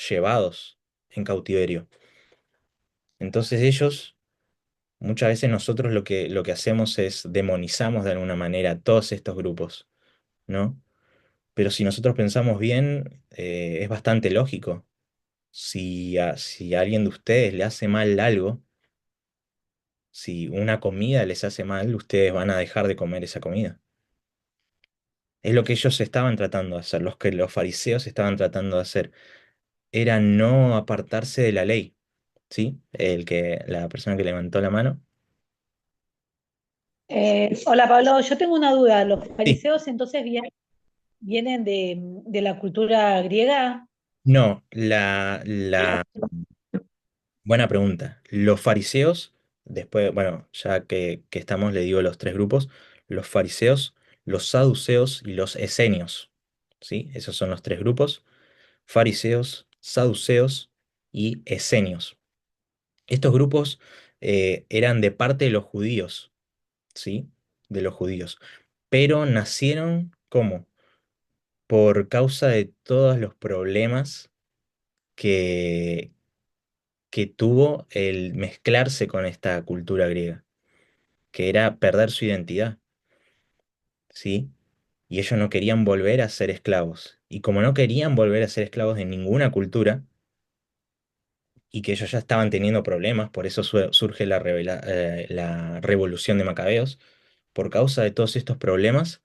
llevados en cautiverio. Entonces ellos, muchas veces nosotros lo que hacemos es demonizamos de alguna manera a todos estos grupos, ¿no? Pero si nosotros pensamos bien, es bastante lógico. Si a alguien de ustedes le hace mal algo, Si una comida les hace mal, ustedes van a dejar de comer esa comida. Es lo que ellos estaban tratando de hacer, los que los fariseos estaban tratando de hacer, era no apartarse de la ley, ¿sí? La persona que levantó la mano. Hola Pablo, yo tengo una duda. ¿Los Sí, fariseos entonces vienen de la cultura griega? no, buena pregunta. Los fariseos, después, bueno, ya que estamos, le digo los tres grupos, los fariseos, los saduceos y los esenios, ¿sí? Esos son los tres grupos, fariseos, saduceos y esenios. Estos grupos eran de parte de los judíos, ¿sí? De los judíos, pero nacieron, ¿cómo? Por causa de todos los problemas que, que tuvo el mezclarse con esta cultura griega, que era perder su identidad, ¿sí? Y ellos no querían volver a ser esclavos. Y como no querían volver a ser esclavos de ninguna cultura, y que ellos ya estaban teniendo problemas, por eso surge la revolución de Macabeos, por causa de todos estos problemas,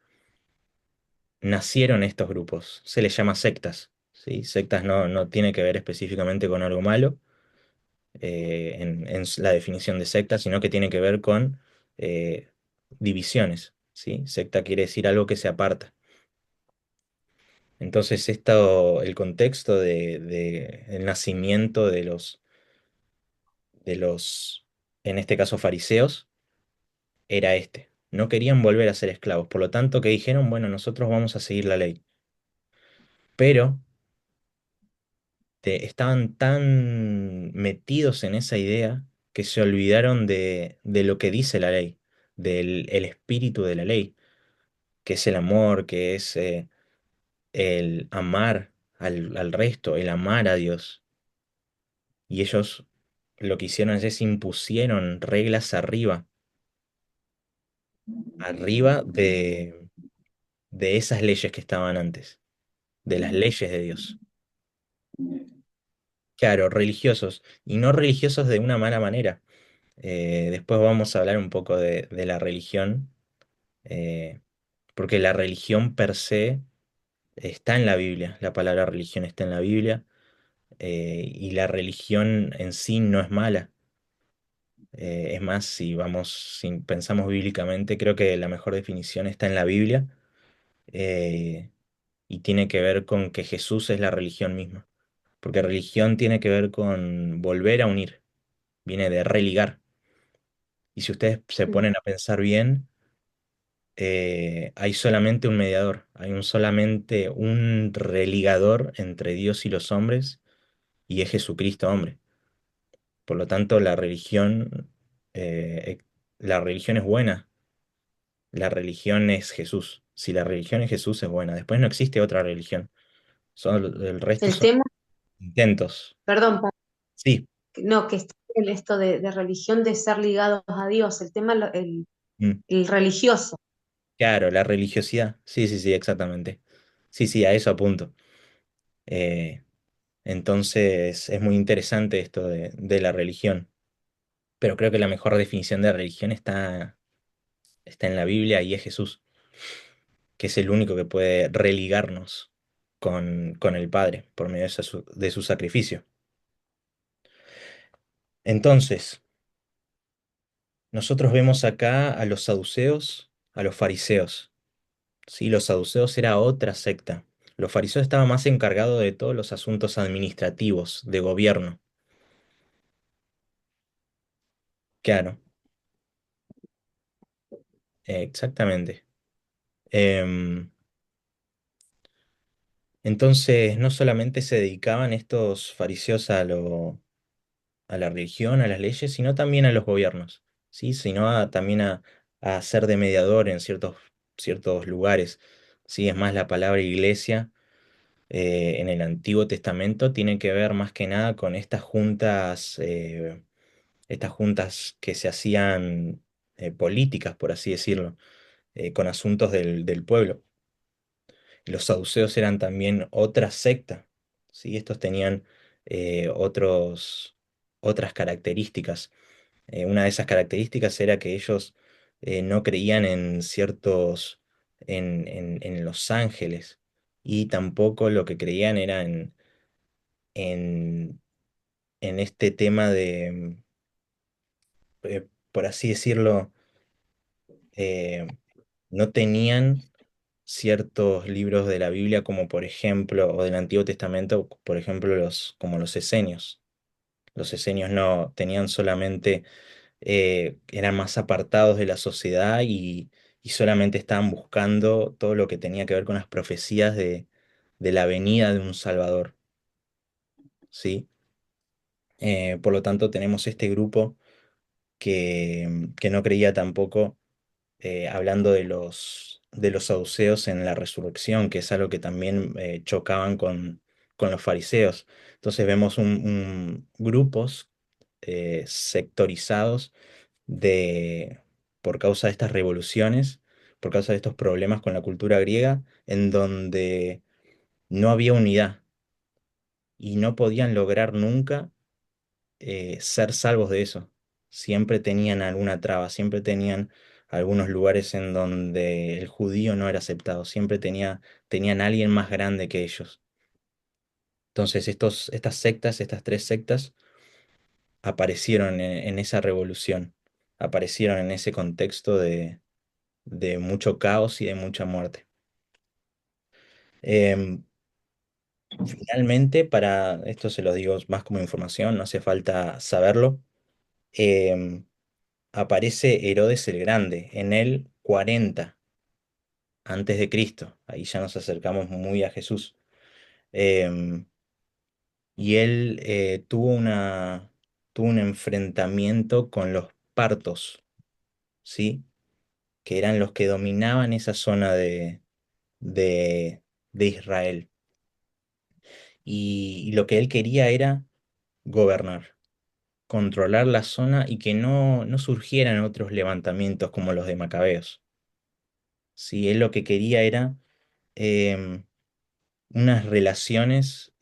nacieron estos grupos. Se les llama sectas, ¿sí? Sectas no tiene que ver específicamente con algo malo, en la definición de secta, sino que tiene que ver con divisiones, ¿sí? Secta quiere decir algo que se aparta. Entonces, el contexto el nacimiento de los, en este caso, fariseos, era este. No querían volver a ser esclavos. Por lo tanto, que dijeron, bueno, nosotros vamos a seguir la ley. Pero estaban tan metidos en esa idea que se olvidaron de lo que dice la ley, del el espíritu de la ley, que es el amor, que es el amar al resto, el amar a Dios. Y ellos lo que hicieron es impusieron reglas arriba de esas leyes que estaban antes, de las leyes de Dios. Claro, religiosos, y no religiosos de una mala manera. Después vamos a hablar un poco de la religión, eh, porque la religión per se está en la Biblia, la palabra religión está en la Biblia, y la religión en sí no es mala. Es más, si pensamos bíblicamente, creo que la mejor definición está en la Biblia, eh, y tiene que ver con que Jesús es la religión misma, porque religión tiene que ver con volver a unir, viene de religar. Y si ustedes se ponen a pensar bien, hay solamente un mediador, solamente un religador entre Dios y los hombres, y es Jesucristo hombre. Por lo tanto, eh, la religión es buena, la religión es Jesús. Si la religión es Jesús, es buena. Después no existe otra religión. El resto El son tema, intentos. perdón, Pablo, Sí. no, que está en esto de religión, de ser ligados a Dios, el tema, Mm. el religioso. Claro, la religiosidad. Sí, sí, sí, exactamente. Sí, sí, a eso apunto. Eh, entonces es muy interesante esto de la religión. Pero creo que la mejor definición de religión está en la Biblia y es Jesús, que es el único que puede religarnos con el Padre por medio de su sacrificio. Entonces, nosotros vemos acá a los saduceos, a los fariseos. Sí, los saduceos era otra secta. Los fariseos estaban más encargados de todos los asuntos administrativos, de gobierno. Claro, exactamente. Em, entonces, no solamente se dedicaban estos fariseos a la religión, a las leyes, sino también a los gobiernos, ¿sí? Sino también a ser de mediador en ciertos lugares. ¿Sí? Es más, la palabra iglesia en el Antiguo Testamento tiene que ver más que nada con estas juntas que se hacían políticas, por así decirlo, con asuntos del pueblo. Los saduceos eran también otra secta, ¿sí? Estos tenían otras características. Una de esas características era que ellos no creían en ciertos, en los ángeles, y tampoco lo que creían era en, en este tema de, por así decirlo, eh, no tenían ciertos libros de la Biblia como por ejemplo, o del Antiguo Testamento, por ejemplo, como los esenios. Los esenios no tenían solamente, eran más apartados de la sociedad y solamente estaban buscando todo lo que tenía que ver con las profecías de la venida de un Salvador, ¿sí? Por lo tanto, tenemos este grupo que no creía tampoco, hablando de los saduceos en la resurrección, que es algo que también chocaban con los fariseos. Entonces vemos grupos sectorizados de, por causa de estas revoluciones, por causa de estos problemas con la cultura griega, en donde no había unidad y no podían lograr nunca ser salvos de eso. Siempre tenían alguna traba, siempre tenían algunos lugares en donde el judío no era aceptado, siempre tenían a alguien más grande que ellos. Entonces estas sectas, estas tres sectas, aparecieron en esa revolución, aparecieron en ese contexto de mucho caos y de mucha muerte. Em, Finalmente, para esto se los digo más como información, no hace falta saberlo. em, Aparece Herodes el Grande en el 40 antes de Cristo. Ahí ya nos acercamos muy a Jesús. Em, y él tuvo un enfrentamiento con los partos, ¿sí? Que eran los que dominaban esa zona de, de Israel. Y lo que él quería era gobernar, controlar la zona y que no surgieran otros levantamientos como los de Macabeos. Sí, él lo que quería era em, unas relaciones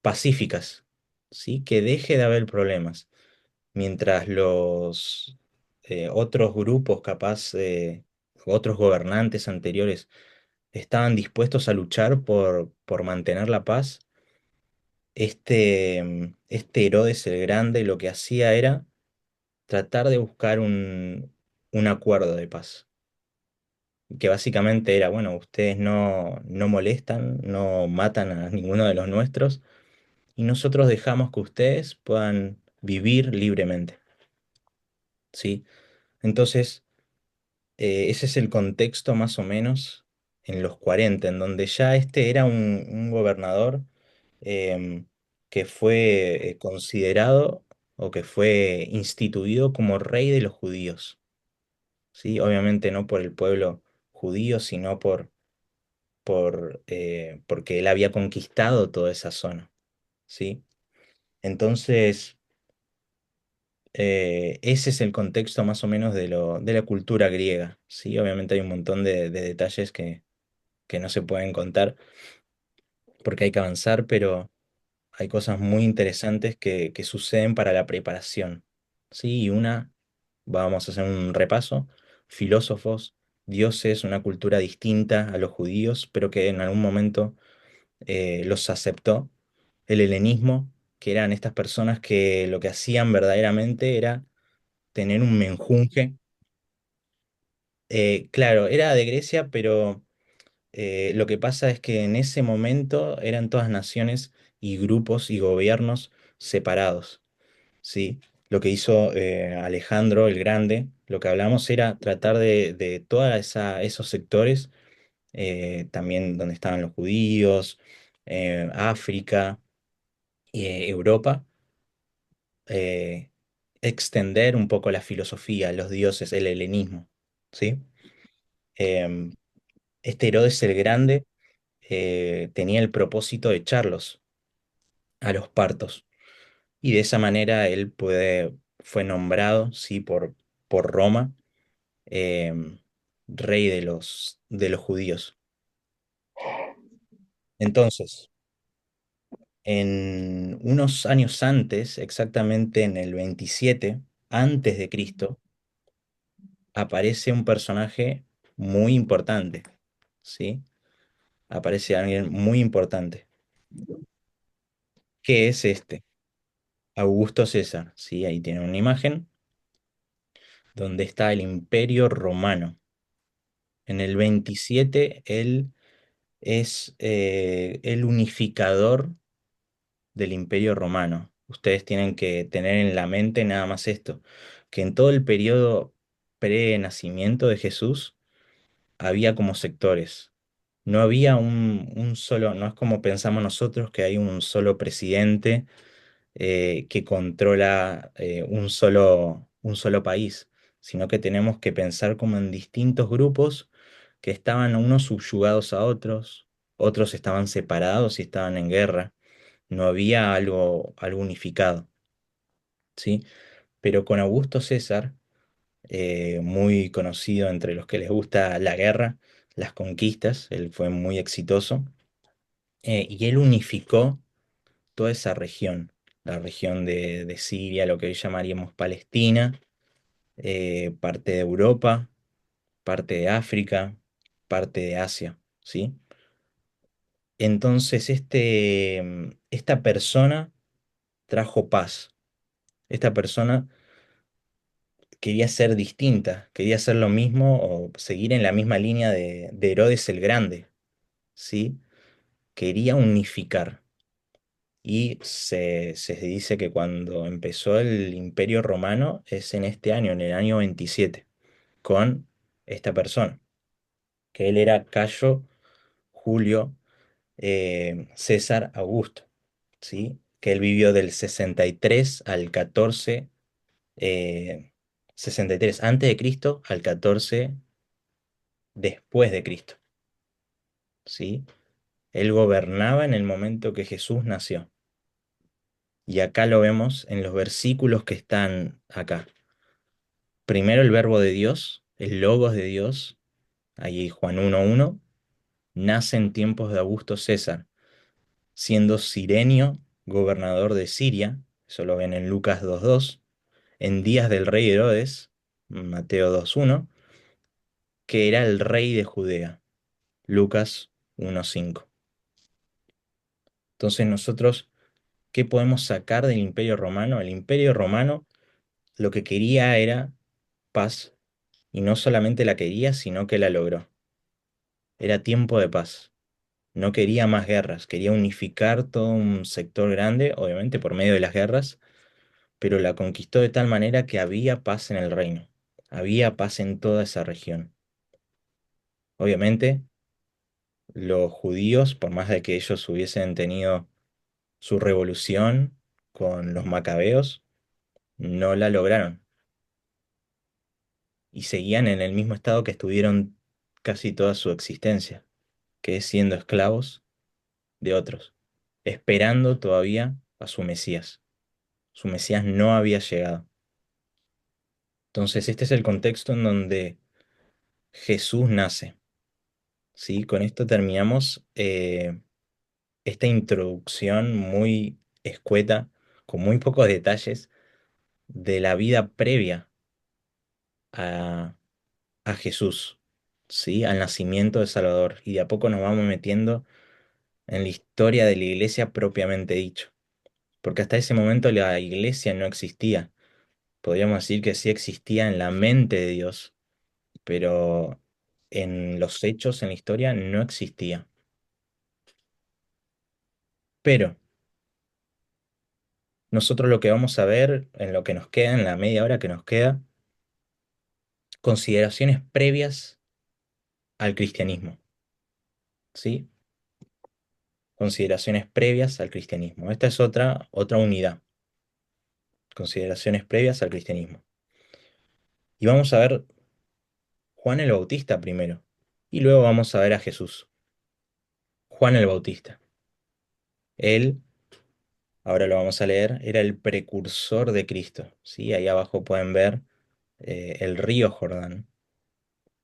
pacíficas, ¿sí? Que deje de haber problemas, mientras los otros grupos, capaz, otros gobernantes anteriores, estaban dispuestos a luchar por mantener la paz. Este Herodes el Grande lo que hacía era tratar de buscar un acuerdo de paz, que básicamente era, bueno, ustedes no molestan, no matan a ninguno de los nuestros, y nosotros dejamos que ustedes puedan vivir libremente, ¿sí? Entonces, ese es el contexto más o menos en los 40 en donde ya este era un gobernador em, que fue considerado o que fue instituido como rey de los judíos, ¿sí? Obviamente no por el pueblo judío, sino porque él había conquistado toda esa zona, ¿sí? Entonces, ese es el contexto más o menos de la cultura griega, ¿sí? Obviamente hay un montón de detalles que no se pueden contar porque hay que avanzar, pero hay cosas muy interesantes que suceden para la preparación, ¿sí? Y vamos a hacer un repaso, filósofos, dioses, una cultura distinta a los judíos, pero que en algún momento los aceptó, el helenismo, que eran estas personas que lo que hacían verdaderamente era tener un menjunje. Claro, era de Grecia, pero lo que pasa es que en ese momento eran todas naciones y grupos y gobiernos separados, ¿sí? Lo que hizo Alejandro el Grande, lo que hablamos era tratar de todos esos sectores, también donde estaban los judíos, África, Europa, eh, extender un poco la filosofía, los dioses, el helenismo, ¿sí? Em, este Herodes el Grande tenía el propósito de echarlos a los partos, y de esa manera él fue nombrado, ¿sí? Por Roma, em, rey de los judíos. Entonces, en unos años antes, exactamente en el 27, antes de Cristo, aparece un personaje muy importante, ¿sí? Aparece alguien muy importante. ¿Qué es este? Augusto César, ¿sí? Ahí tiene una imagen donde está el Imperio Romano. En el 27 él es el unificador del Imperio Romano. Ustedes tienen que tener en la mente nada más esto, que en todo el periodo pre-nacimiento de Jesús había como sectores. No había un solo, no es como pensamos nosotros que hay un solo presidente que controla un solo país, sino que tenemos que pensar como en distintos grupos que estaban unos subyugados a otros, otros estaban separados y estaban en guerra. No había algo unificado, ¿sí? Pero con Augusto César, muy conocido entre los que les gusta la guerra, las conquistas, él fue muy exitoso, y él unificó toda esa región, la región de Siria, lo que hoy llamaríamos Palestina, parte de Europa, parte de África, parte de Asia, ¿sí? Entonces, esta persona trajo paz. Esta persona quería ser distinta, quería hacer lo mismo o seguir en la misma línea de Herodes el Grande, ¿sí? Quería unificar. Y se dice que cuando empezó el Imperio Romano es en este año, en el año 27, con esta persona, que él era Cayo Julio César Augusto, ¿sí? Que él vivió del 63 al 14, 63 antes de Cristo al 14 después de Cristo, ¿sí? Él gobernaba en el momento que Jesús nació. Y acá lo vemos en los versículos que están acá. Primero el verbo de Dios, el logos de Dios, ahí Juan 1:1, nace en tiempos de Augusto César, siendo Cirenio gobernador de Siria, eso lo ven en Lucas 2:2, en días del rey Herodes, Mateo 2:1, que era el rey de Judea, Lucas 1:5. Entonces nosotros, ¿qué podemos sacar del Imperio Romano? El Imperio Romano lo que quería era paz, y no solamente la quería, sino que la logró. Era tiempo de paz. No quería más guerras, quería unificar todo un sector grande, obviamente por medio de las guerras, pero la conquistó de tal manera que había paz en el reino, había paz en toda esa región. Obviamente, los judíos, por más de que ellos hubiesen tenido su revolución con los macabeos, no la lograron y seguían en el mismo estado que estuvieron casi toda su existencia, que es siendo esclavos de otros, esperando todavía a su Mesías. Su Mesías no había llegado. Entonces, este es el contexto en donde Jesús nace. ¿Sí? Con esto terminamos esta introducción muy escueta, con muy pocos detalles de la vida previa a, a Jesús, ¿sí? Al nacimiento de Salvador. Y de a poco nos vamos metiendo en la historia de la iglesia propiamente dicho. Porque hasta ese momento la iglesia no existía. Podríamos decir que sí existía en la mente de Dios, pero en los hechos, en la historia, no existía. Pero nosotros lo que vamos a ver en lo que nos queda, en la media hora que nos queda, consideraciones previas al cristianismo, ¿sí? Consideraciones previas al cristianismo. Esta es otra unidad. Consideraciones previas al cristianismo. Y vamos a ver Juan el Bautista primero. Y luego vamos a ver a Jesús. Juan el Bautista. Él, ahora lo vamos a leer, era el precursor de Cristo. ¿Sí? Ahí abajo pueden ver el río Jordán,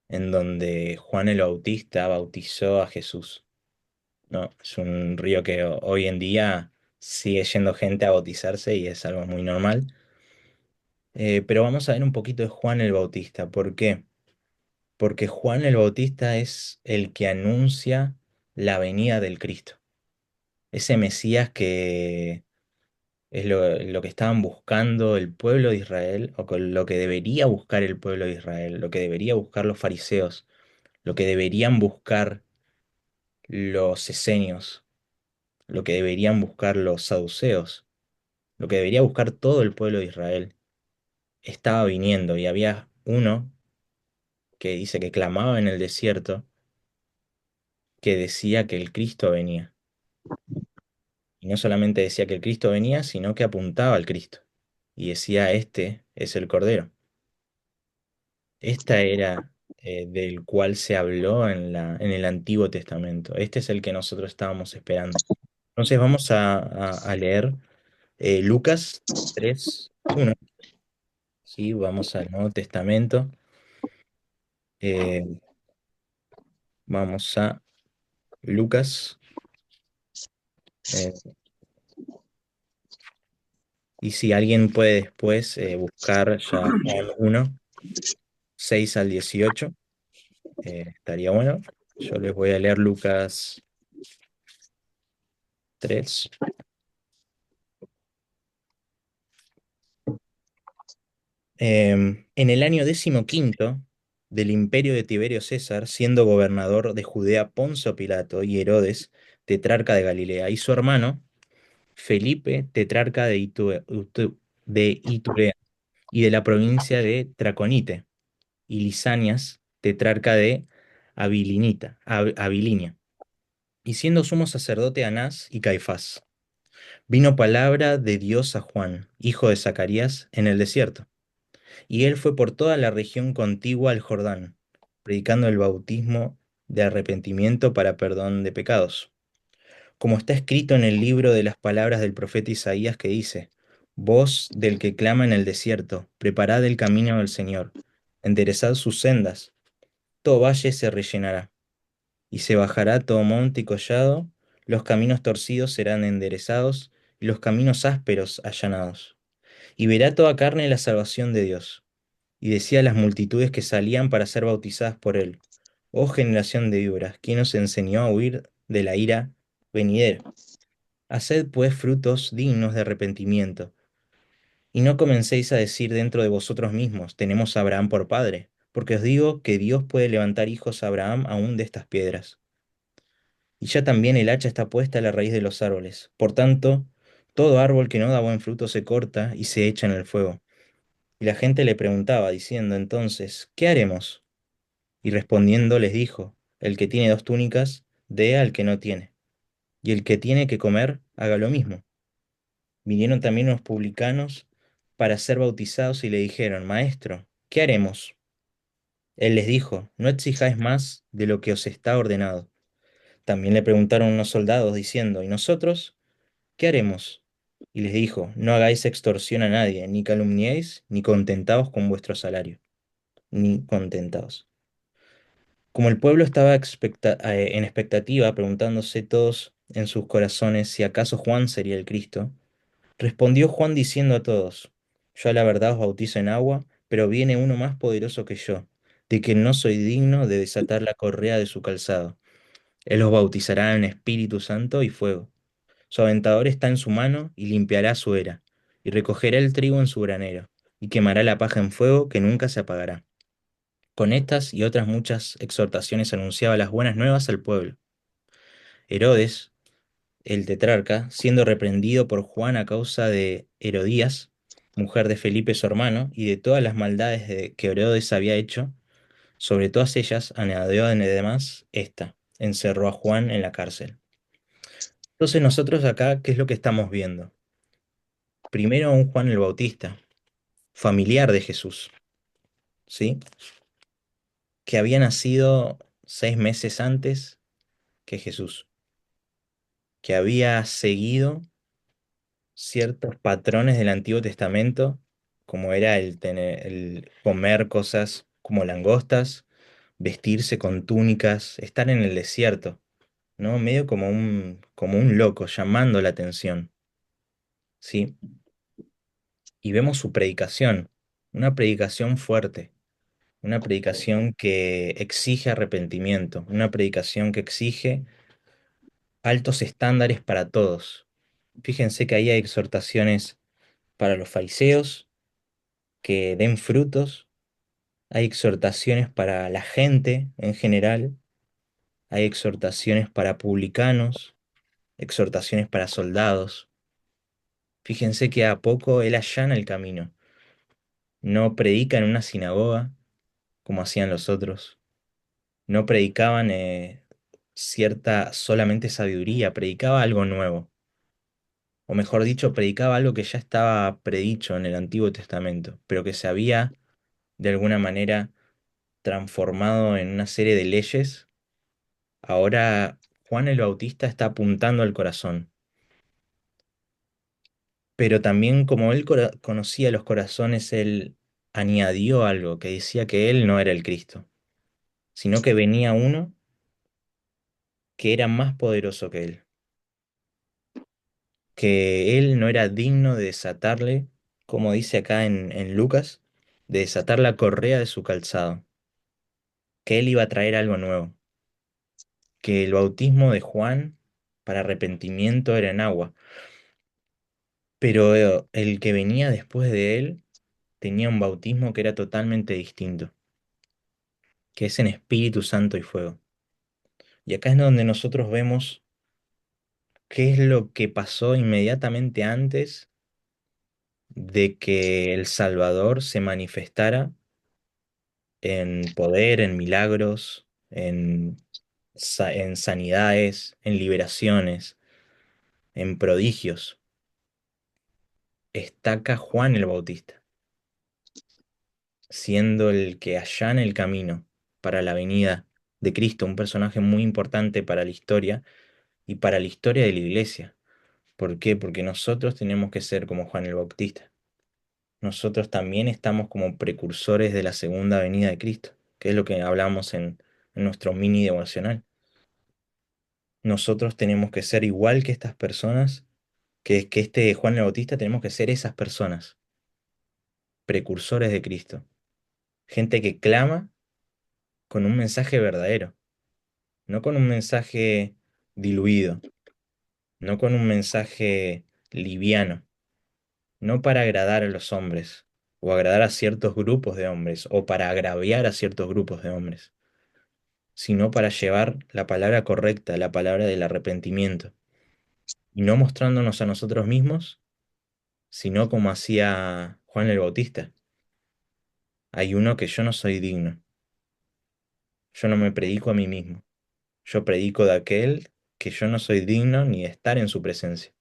en donde Juan el Bautista bautizó a Jesús. ¿No? Es un río que hoy en día sigue yendo gente a bautizarse y es algo muy normal. Pero vamos a ver un poquito de Juan el Bautista. ¿Por qué? Porque Juan el Bautista es el que anuncia la venida del Cristo. Ese Mesías que es lo que estaban buscando el pueblo de Israel, o con lo que debería buscar el pueblo de Israel, lo que debería buscar los fariseos, lo que deberían buscar los esenios, lo que deberían buscar los saduceos, lo que debería buscar todo el pueblo de Israel. Estaba viniendo y había uno que dice que clamaba en el desierto, que decía que el Cristo venía. Y no solamente decía que el Cristo venía, sino que apuntaba al Cristo. Y decía, este es el Cordero. Esta era del cual se habló en el Antiguo Testamento. Este es el que nosotros estábamos esperando. Entonces vamos a leer Lucas 3:1. ¿Sí? Vamos al Nuevo Testamento. Eh, Vamos a Lucas. eh, y si alguien puede después buscar ya Juan 1, 6 al 18, estaría bueno. Yo les voy a leer Lucas 3. En el año 15 del imperio de Tiberio César, siendo gobernador de Judea Poncio Pilato y Herodes, tetrarca de Galilea, y su hermano Felipe, tetrarca de de Iturea y de la provincia de Traconite, y Lisanias, tetrarca de Abilinia, y siendo sumo sacerdote Anás y Caifás. Vino palabra de Dios a Juan, hijo de Zacarías, en el desierto. Y él fue por toda la región contigua al Jordán, predicando el bautismo de arrepentimiento para perdón de pecados. Como está escrito en el libro de las palabras del profeta Isaías que dice, voz del que clama en el desierto, preparad el camino del Señor, enderezad sus sendas, todo valle se rellenará, y se bajará todo monte y collado, los caminos torcidos serán enderezados, y los caminos ásperos allanados. Y verá toda carne la salvación de Dios. Y decía a las multitudes que salían para ser bautizadas por él, oh generación de víboras, ¿quién os enseñó a huir de la ira venidera? Haced pues frutos dignos de arrepentimiento, y no comencéis a decir dentro de vosotros mismos, tenemos a Abraham por padre, porque os digo que Dios puede levantar hijos a Abraham aún de estas piedras. Y ya también el hacha está puesta a la raíz de los árboles. Por tanto, todo árbol que no da buen fruto se corta y se echa en el fuego. Y la gente le preguntaba, diciendo entonces, ¿qué haremos? Y respondiendo les dijo, el que tiene 2 túnicas, dé al que no tiene, y el que tiene que comer, haga lo mismo. Vinieron también unos publicanos para ser bautizados y le dijeron, Maestro, ¿qué haremos? Él les dijo, no exijáis más de lo que os está ordenado. También le preguntaron unos soldados diciendo, ¿y nosotros qué haremos? Y les dijo, no hagáis extorsión a nadie, ni calumniéis, ni contentaos con vuestro salario, ni contentaos. Como el pueblo estaba en expectativa, preguntándose todos en sus corazones si acaso Juan sería el Cristo, respondió Juan diciendo a todos, yo a la verdad os bautizo en agua, pero viene uno más poderoso que yo, de quien no soy digno de desatar la correa de su calzado. Él os bautizará en Espíritu Santo y fuego. Su aventador está en su mano y limpiará su era, y recogerá el trigo en su granero, y quemará la paja en fuego que nunca se apagará. Con estas y otras muchas exhortaciones anunciaba las buenas nuevas al pueblo. Herodes, el tetrarca, siendo reprendido por Juan a causa de Herodías, mujer de Felipe su hermano, y de todas las maldades que Herodes había hecho, sobre todas ellas añadió además esta, encerró a Juan en la cárcel. Entonces nosotros acá, ¿qué es lo que estamos viendo? Primero a un Juan el Bautista, familiar de Jesús, ¿sí? Que había nacido 6 meses antes que Jesús, que había seguido ciertos patrones del Antiguo Testamento, como era el comer cosas como langostas, vestirse con túnicas, estar en el desierto, ¿no? Medio como un loco, llamando la atención, ¿sí? Y vemos su predicación. una predicación fuerte, una predicación que exige arrepentimiento, una predicación que exige altos estándares para todos. Fíjense que ahí hay exhortaciones para los fariseos que den frutos, hay exhortaciones para la gente en general, hay exhortaciones para publicanos, exhortaciones para soldados. Fíjense que a poco él allana el camino, no predica en una sinagoga como hacían los otros, no predicaban cierta solamente sabiduría, predicaba algo nuevo, o mejor dicho, predicaba algo que ya estaba predicho en el Antiguo Testamento, pero que se había de alguna manera transformado en una serie de leyes. Ahora Juan el Bautista está apuntando al corazón, pero también como él conocía los corazones, él añadió algo que decía que él no era el Cristo, sino que venía uno que era más poderoso que él no era digno de desatarle, como dice acá en Lucas, de desatar la correa de su calzado, que él iba a traer algo nuevo, que el bautismo de Juan para arrepentimiento era en agua, pero el que venía después de él tenía un bautismo que era totalmente distinto, que es en Espíritu Santo y fuego. Y acá es donde nosotros vemos qué es lo que pasó inmediatamente antes de que el Salvador se manifestara en poder, en milagros, en sanidades, en liberaciones, en prodigios. Está acá Juan el Bautista, siendo el que allana el camino para la venida de Cristo, un personaje muy importante para la historia y para la historia de la iglesia. ¿Por qué? Porque nosotros tenemos que ser como Juan el Bautista. Nosotros también estamos como precursores de la segunda venida de Cristo, que es lo que hablamos en nuestro mini devocional. Nosotros tenemos que ser igual que estas personas, que este Juan el Bautista, tenemos que ser esas personas, precursores de Cristo. Gente que clama con un mensaje verdadero, no con un mensaje diluido, no con un mensaje liviano, no para agradar a los hombres, o agradar a ciertos grupos de hombres, o para agraviar a ciertos grupos de hombres, sino para llevar la palabra correcta, la palabra del arrepentimiento, y no mostrándonos a nosotros mismos, sino como hacía Juan el Bautista. Hay uno que yo no soy digno, yo no me predico a mí mismo, yo predico de aquel que yo no soy digno ni de estar en su presencia.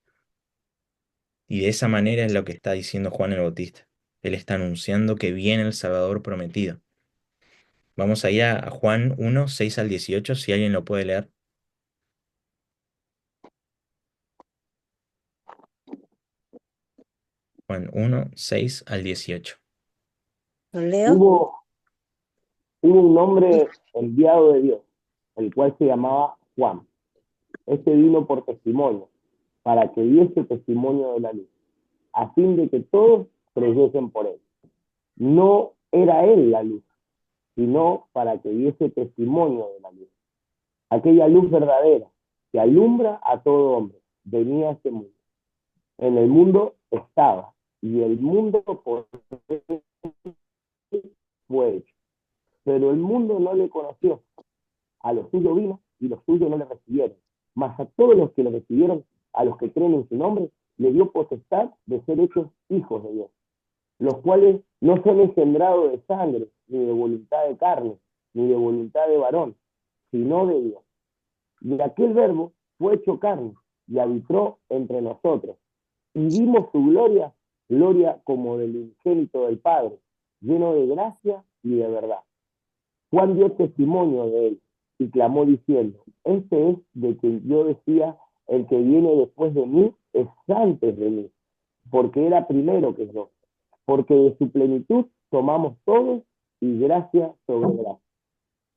Y de esa manera es lo que está diciendo Juan el Bautista. Él está anunciando que viene el Salvador prometido. Vamos allá a Juan 1, 6 al 18, si alguien lo puede leer. Juan 1, 6 al 18. ¿Lo leo? Hubo un hombre enviado de Dios, el cual se llamaba Juan. Este vino por testimonio, para que diese testimonio de la luz, a fin de que todos creyesen por él. No era él la luz, sino para que diese testimonio de la luz. Aquella luz verdadera que alumbra a todo hombre, venía a este mundo. En el mundo estaba, y el mundo por él fue hecho. Pero el mundo no le conoció. A los suyos vino, y los suyos no le recibieron. Mas a todos los que le recibieron, a los que creen en su nombre, le dio potestad de ser hechos hijos de Dios, los cuales no son engendrados de sangre, ni de voluntad de carne, ni de voluntad de varón, sino de Dios. Y aquel verbo fue hecho carne, y habitó entre nosotros. Y vimos su gloria, gloria como del unigénito del Padre, lleno de gracia y de verdad. Juan dio testimonio de él, y clamó diciendo: este es de quien yo decía, el que viene después de mí es antes de mí, porque era primero que yo. Porque de su plenitud tomamos todos, y gracia sobre gracia.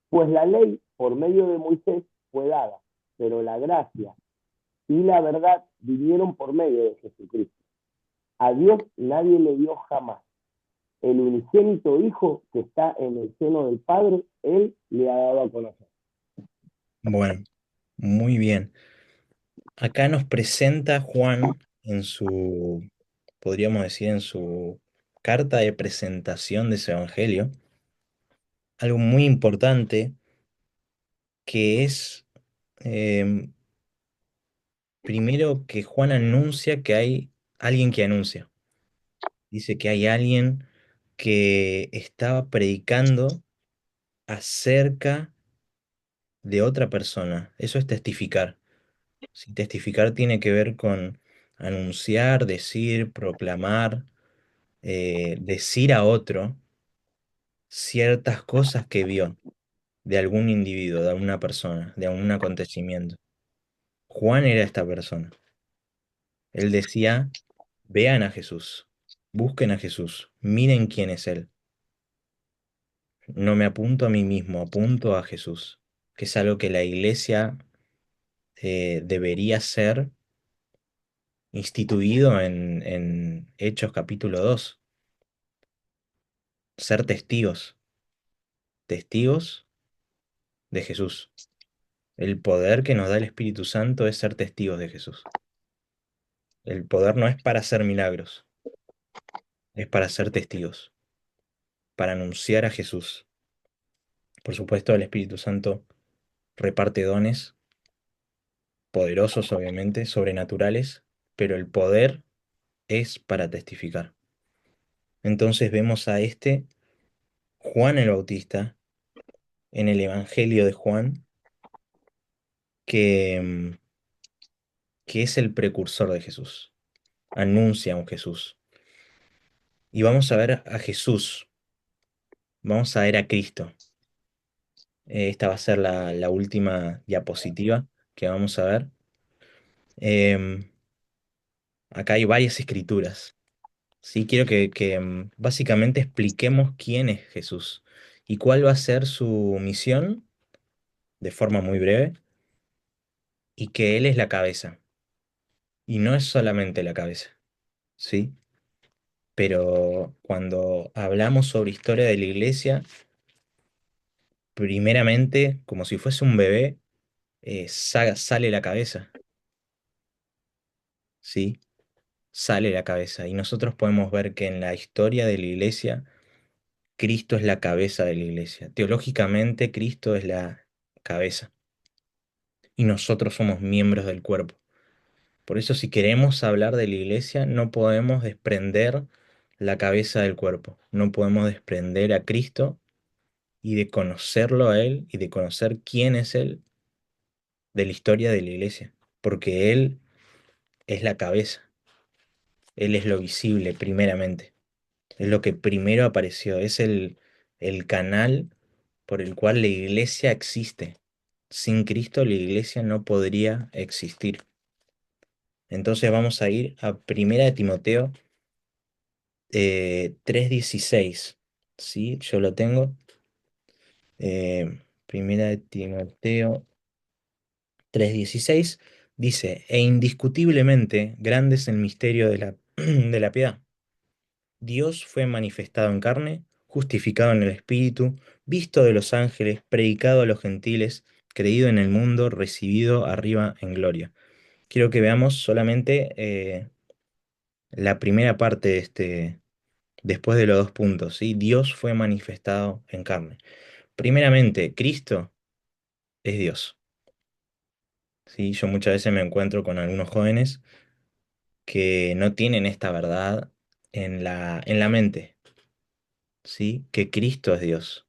Pues la ley por medio de Moisés fue dada, pero la gracia y la verdad vinieron por medio de Jesucristo. A Dios nadie le dio jamás. el unigénito Hijo que está en el seno del Padre, Él le ha dado a conocer. Bueno, muy bien. Acá nos presenta Juan en su, podríamos decir, en su carta de presentación de ese evangelio, algo muy importante que es, em, primero, que Juan anuncia que hay alguien que anuncia. Dice que hay alguien que estaba predicando acerca de otra persona. Eso es testificar. Si testificar tiene que ver con anunciar, decir, proclamar, decir a otro ciertas cosas que vio de algún individuo, de alguna persona, de algún acontecimiento. Juan era esta persona. Él decía, vean a Jesús, busquen a Jesús, miren quién es Él. No me apunto a mí mismo, apunto a Jesús, que es algo que la iglesia debería ser instituido en Hechos capítulo 2, ser testigos, testigos de Jesús. El poder que nos da el Espíritu Santo es ser testigos de Jesús. El poder no es para hacer milagros, es para ser testigos, para anunciar a Jesús. Por supuesto, el Espíritu Santo reparte dones poderosos, obviamente, sobrenaturales, pero el poder es para testificar. Entonces vemos a este Juan el Bautista en el Evangelio de Juan, que, que es el precursor de Jesús, anuncia a un Jesús. Y vamos a ver a Jesús, vamos a ver a Cristo. Esta va a ser la última diapositiva que vamos a ver. Em, Acá hay varias escrituras. Sí, quiero que básicamente expliquemos quién es Jesús y cuál va a ser su misión de forma muy breve, y que Él es la cabeza. Y no es solamente la cabeza, ¿sí? Pero cuando hablamos sobre historia de la iglesia, primeramente, como si fuese un bebé, sale la cabeza, ¿sí? Sale la cabeza. Y nosotros podemos ver que en la historia de la iglesia, Cristo es la cabeza de la iglesia. Teológicamente, Cristo es la cabeza. Y nosotros somos miembros del cuerpo. Por eso, si queremos hablar de la iglesia, no podemos desprender la cabeza del cuerpo. No podemos desprender a Cristo y de conocerlo a Él y de conocer quién es Él de la historia de la iglesia. Porque Él es la cabeza. Él es lo visible primeramente. Es lo que primero apareció. Es el canal por el cual la iglesia existe. Sin Cristo la iglesia no podría existir. Entonces vamos a ir a Primera de Timoteo 3:16. ¿Sí? Yo lo tengo. Primera de Timoteo 3:16 dice, e indiscutiblemente grande es el misterio de la, de la piedad. Dios fue manifestado en carne, justificado en el Espíritu, visto de los ángeles, predicado a los gentiles, creído en el mundo, recibido arriba en gloria. Quiero que veamos solamente la primera parte de este, después de los dos puntos, ¿sí? Dios fue manifestado en carne. Primeramente, Cristo es Dios, ¿sí? Yo muchas veces me encuentro con algunos jóvenes que no tienen esta verdad en la mente, ¿sí? Que Cristo es Dios.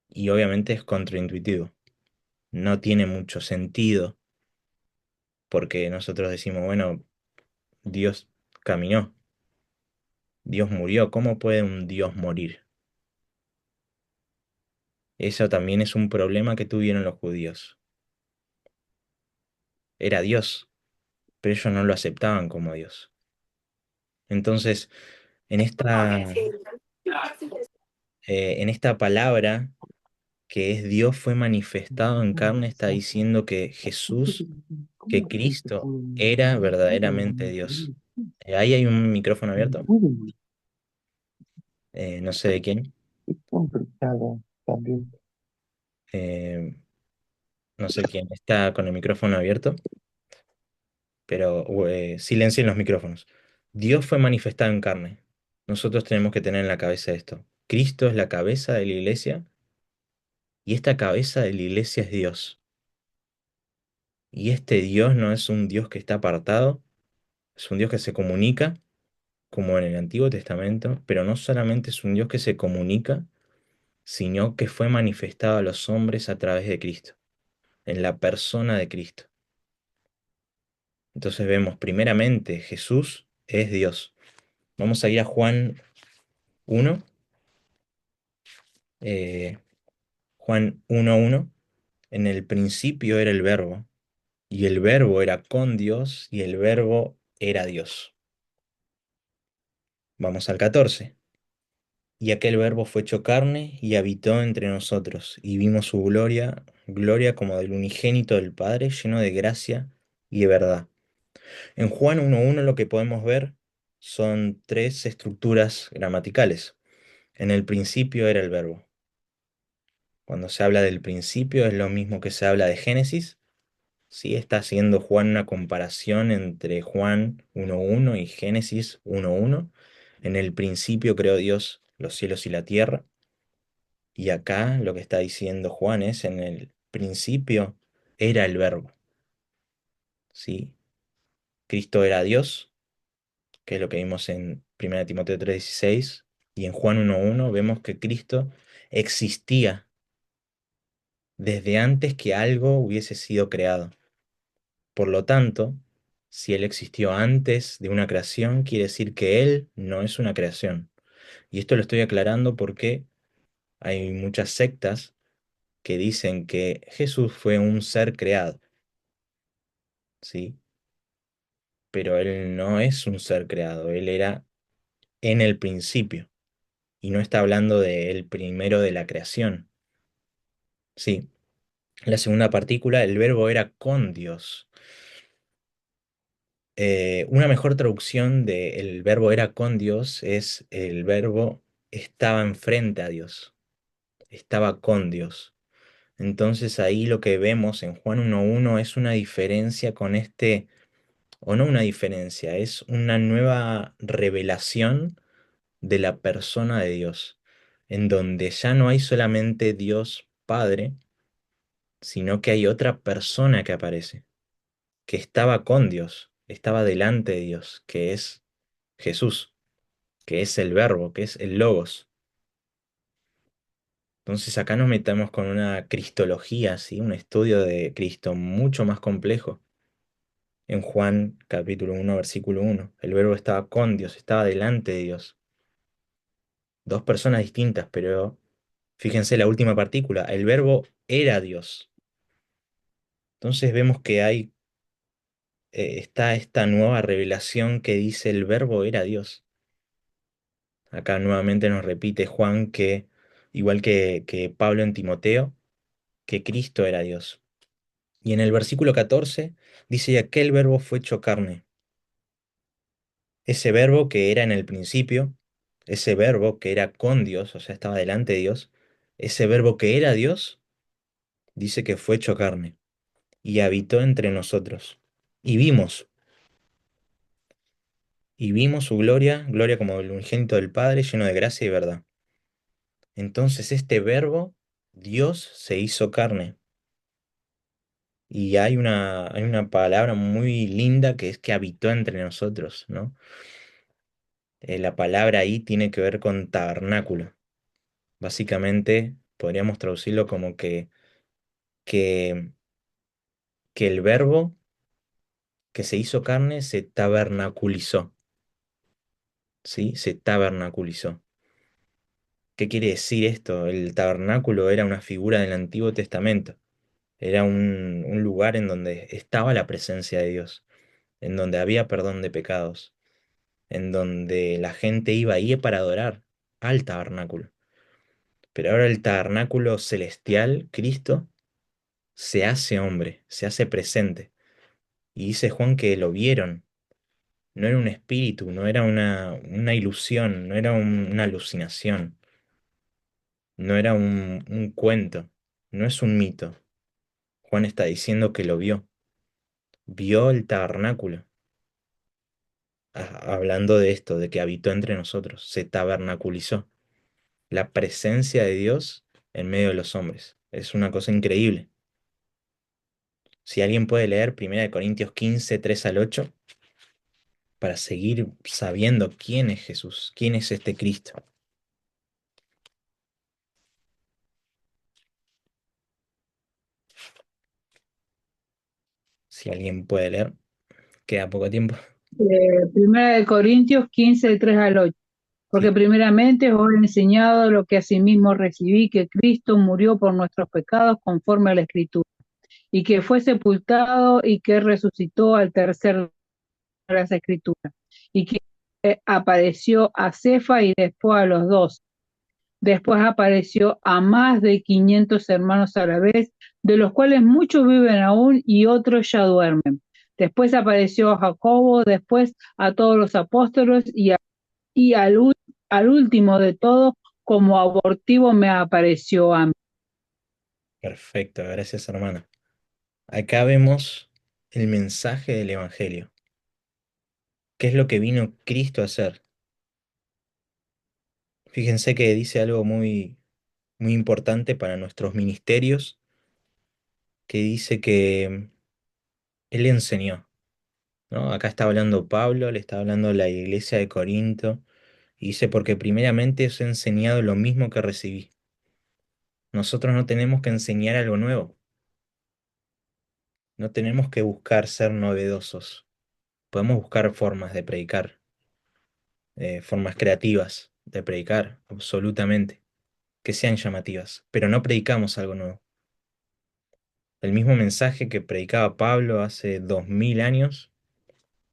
Y obviamente es contraintuitivo. No tiene mucho sentido porque nosotros decimos, bueno, Dios caminó, Dios murió, ¿cómo puede un Dios morir? Eso también es un problema que tuvieron los judíos. Era Dios, pero ellos no lo aceptaban como Dios. Entonces, en en esta palabra que es Dios fue manifestado en carne, está diciendo que Jesús, que Cristo era verdaderamente Dios. Ahí hay un micrófono abierto. no sé de quién. Complicado también. eh, no sé quién está con el micrófono abierto, pero silencien los micrófonos. Dios fue manifestado en carne. Nosotros tenemos que tener en la cabeza esto. Cristo es la cabeza de la iglesia y esta cabeza de la iglesia es Dios. Y este Dios no es un Dios que está apartado, es un Dios que se comunica, como en el Antiguo Testamento, pero no solamente es un Dios que se comunica, sino que fue manifestado a los hombres a través de Cristo, en la persona de Cristo. Entonces vemos primeramente Jesús es Dios. Vamos a ir a Juan 1, eh, Juan 1:1. En el principio era el verbo, y el verbo era con Dios, y el verbo era Dios. Vamos al 14. Y aquel verbo fue hecho carne y habitó entre nosotros, y vimos su gloria, gloria como del unigénito del Padre, lleno de gracia y de verdad. En Juan 1:1 lo que podemos ver son tres estructuras gramaticales. En el principio era el verbo. Cuando se habla del principio es lo mismo que se habla de Génesis. Sí, está haciendo Juan una comparación entre Juan 1:1 y Génesis 1:1. En el principio creó Dios los cielos y la tierra. Y acá lo que está diciendo Juan es, en el principio era el verbo. ¿Sí? Cristo era Dios, que es lo que vimos en 1 Timoteo 3:16. Y en Juan 1:1 vemos que Cristo existía desde antes que algo hubiese sido creado. Por lo tanto, si Él existió antes de una creación, quiere decir que Él no es una creación. Y esto lo estoy aclarando porque hay muchas sectas que dicen que Jesús fue un ser creado, ¿sí? Pero Él no es un ser creado, Él era en el principio. Y no está hablando de el primero de la creación, ¿sí? La segunda partícula, el verbo era con Dios. Una mejor traducción de el verbo era con Dios es el verbo estaba enfrente a Dios, estaba con Dios. Entonces ahí lo que vemos en Juan 1:1 es una diferencia con este, o no una diferencia, es una nueva revelación de la persona de Dios, en donde ya no hay solamente Dios Padre, sino que hay otra persona que aparece, que estaba con Dios, estaba delante de Dios, que es Jesús, que es el Verbo, que es el Logos. Entonces acá nos metemos con una cristología, ¿sí? Un estudio de Cristo mucho más complejo. En Juan capítulo 1, versículo 1, el Verbo estaba con Dios, estaba delante de Dios. Dos personas distintas, pero fíjense la última partícula, el Verbo era Dios. Entonces vemos que está esta nueva revelación que dice el Verbo era Dios. Acá nuevamente nos repite Juan que, igual que Pablo en Timoteo, que Cristo era Dios. Y en el versículo 14 dice, y aquel verbo fue hecho carne. Ese verbo que era en el principio, ese verbo que era con Dios, o sea, estaba delante de Dios, ese verbo que era Dios, dice que fue hecho carne y habitó entre nosotros. Y vimos, y vimos su gloria, gloria como el unigénito del Padre, lleno de gracia y verdad. Entonces este verbo, Dios se hizo carne. Y hay una palabra muy linda que es que habitó entre nosotros, ¿no? La palabra ahí tiene que ver con tabernáculo. Básicamente podríamos traducirlo como que, que el verbo que se hizo carne se tabernaculizó, ¿sí? Se tabernaculizó. ¿Qué quiere decir esto? El tabernáculo era una figura del Antiguo Testamento. Era un lugar en donde estaba la presencia de Dios, en donde había perdón de pecados, en donde la gente iba ahí para adorar al tabernáculo. Pero ahora el tabernáculo celestial, Cristo, se hace hombre, se hace presente. Y dice Juan que lo vieron, no era un espíritu, no era una ilusión, no era una alucinación, no era un cuento, no es un mito. Juan está diciendo que lo vio el tabernáculo, hablando de esto, de que habitó entre nosotros, se tabernaculizó, la presencia de Dios en medio de los hombres. Es una cosa increíble. Si alguien puede leer 1 Corintios 15 3 al 8, para seguir sabiendo quién es Jesús, quién es este Cristo. Si alguien puede leer, queda poco tiempo. Primera de Corintios 15, de 3 al 8. Porque primeramente os he enseñado lo que asimismo recibí, que Cristo murió por nuestros pecados conforme a la Escritura, y que fue sepultado y que resucitó al tercer día de las Escrituras, y que apareció a Cefa y después a los 12. Después apareció a más de 500 hermanos a la vez, de los cuales muchos viven aún y otros ya duermen. Después apareció a Jacobo, después a todos los apóstoles y al último de todo, como abortivo, me apareció a mí. Perfecto, gracias hermana. Acá vemos el mensaje del Evangelio. ¿Qué es lo que vino Cristo a hacer? Fíjense que dice algo muy, muy importante para nuestros ministerios, que dice que Él enseñó, ¿no? Acá está hablando Pablo, le está hablando a la iglesia de Corinto, y dice, porque primeramente os he enseñado lo mismo que recibí. Nosotros no tenemos que enseñar algo nuevo, no tenemos que buscar ser novedosos, podemos buscar formas de predicar, formas creativas de predicar, absolutamente, que sean llamativas, pero no predicamos algo nuevo. El mismo mensaje que predicaba Pablo hace 2000 años,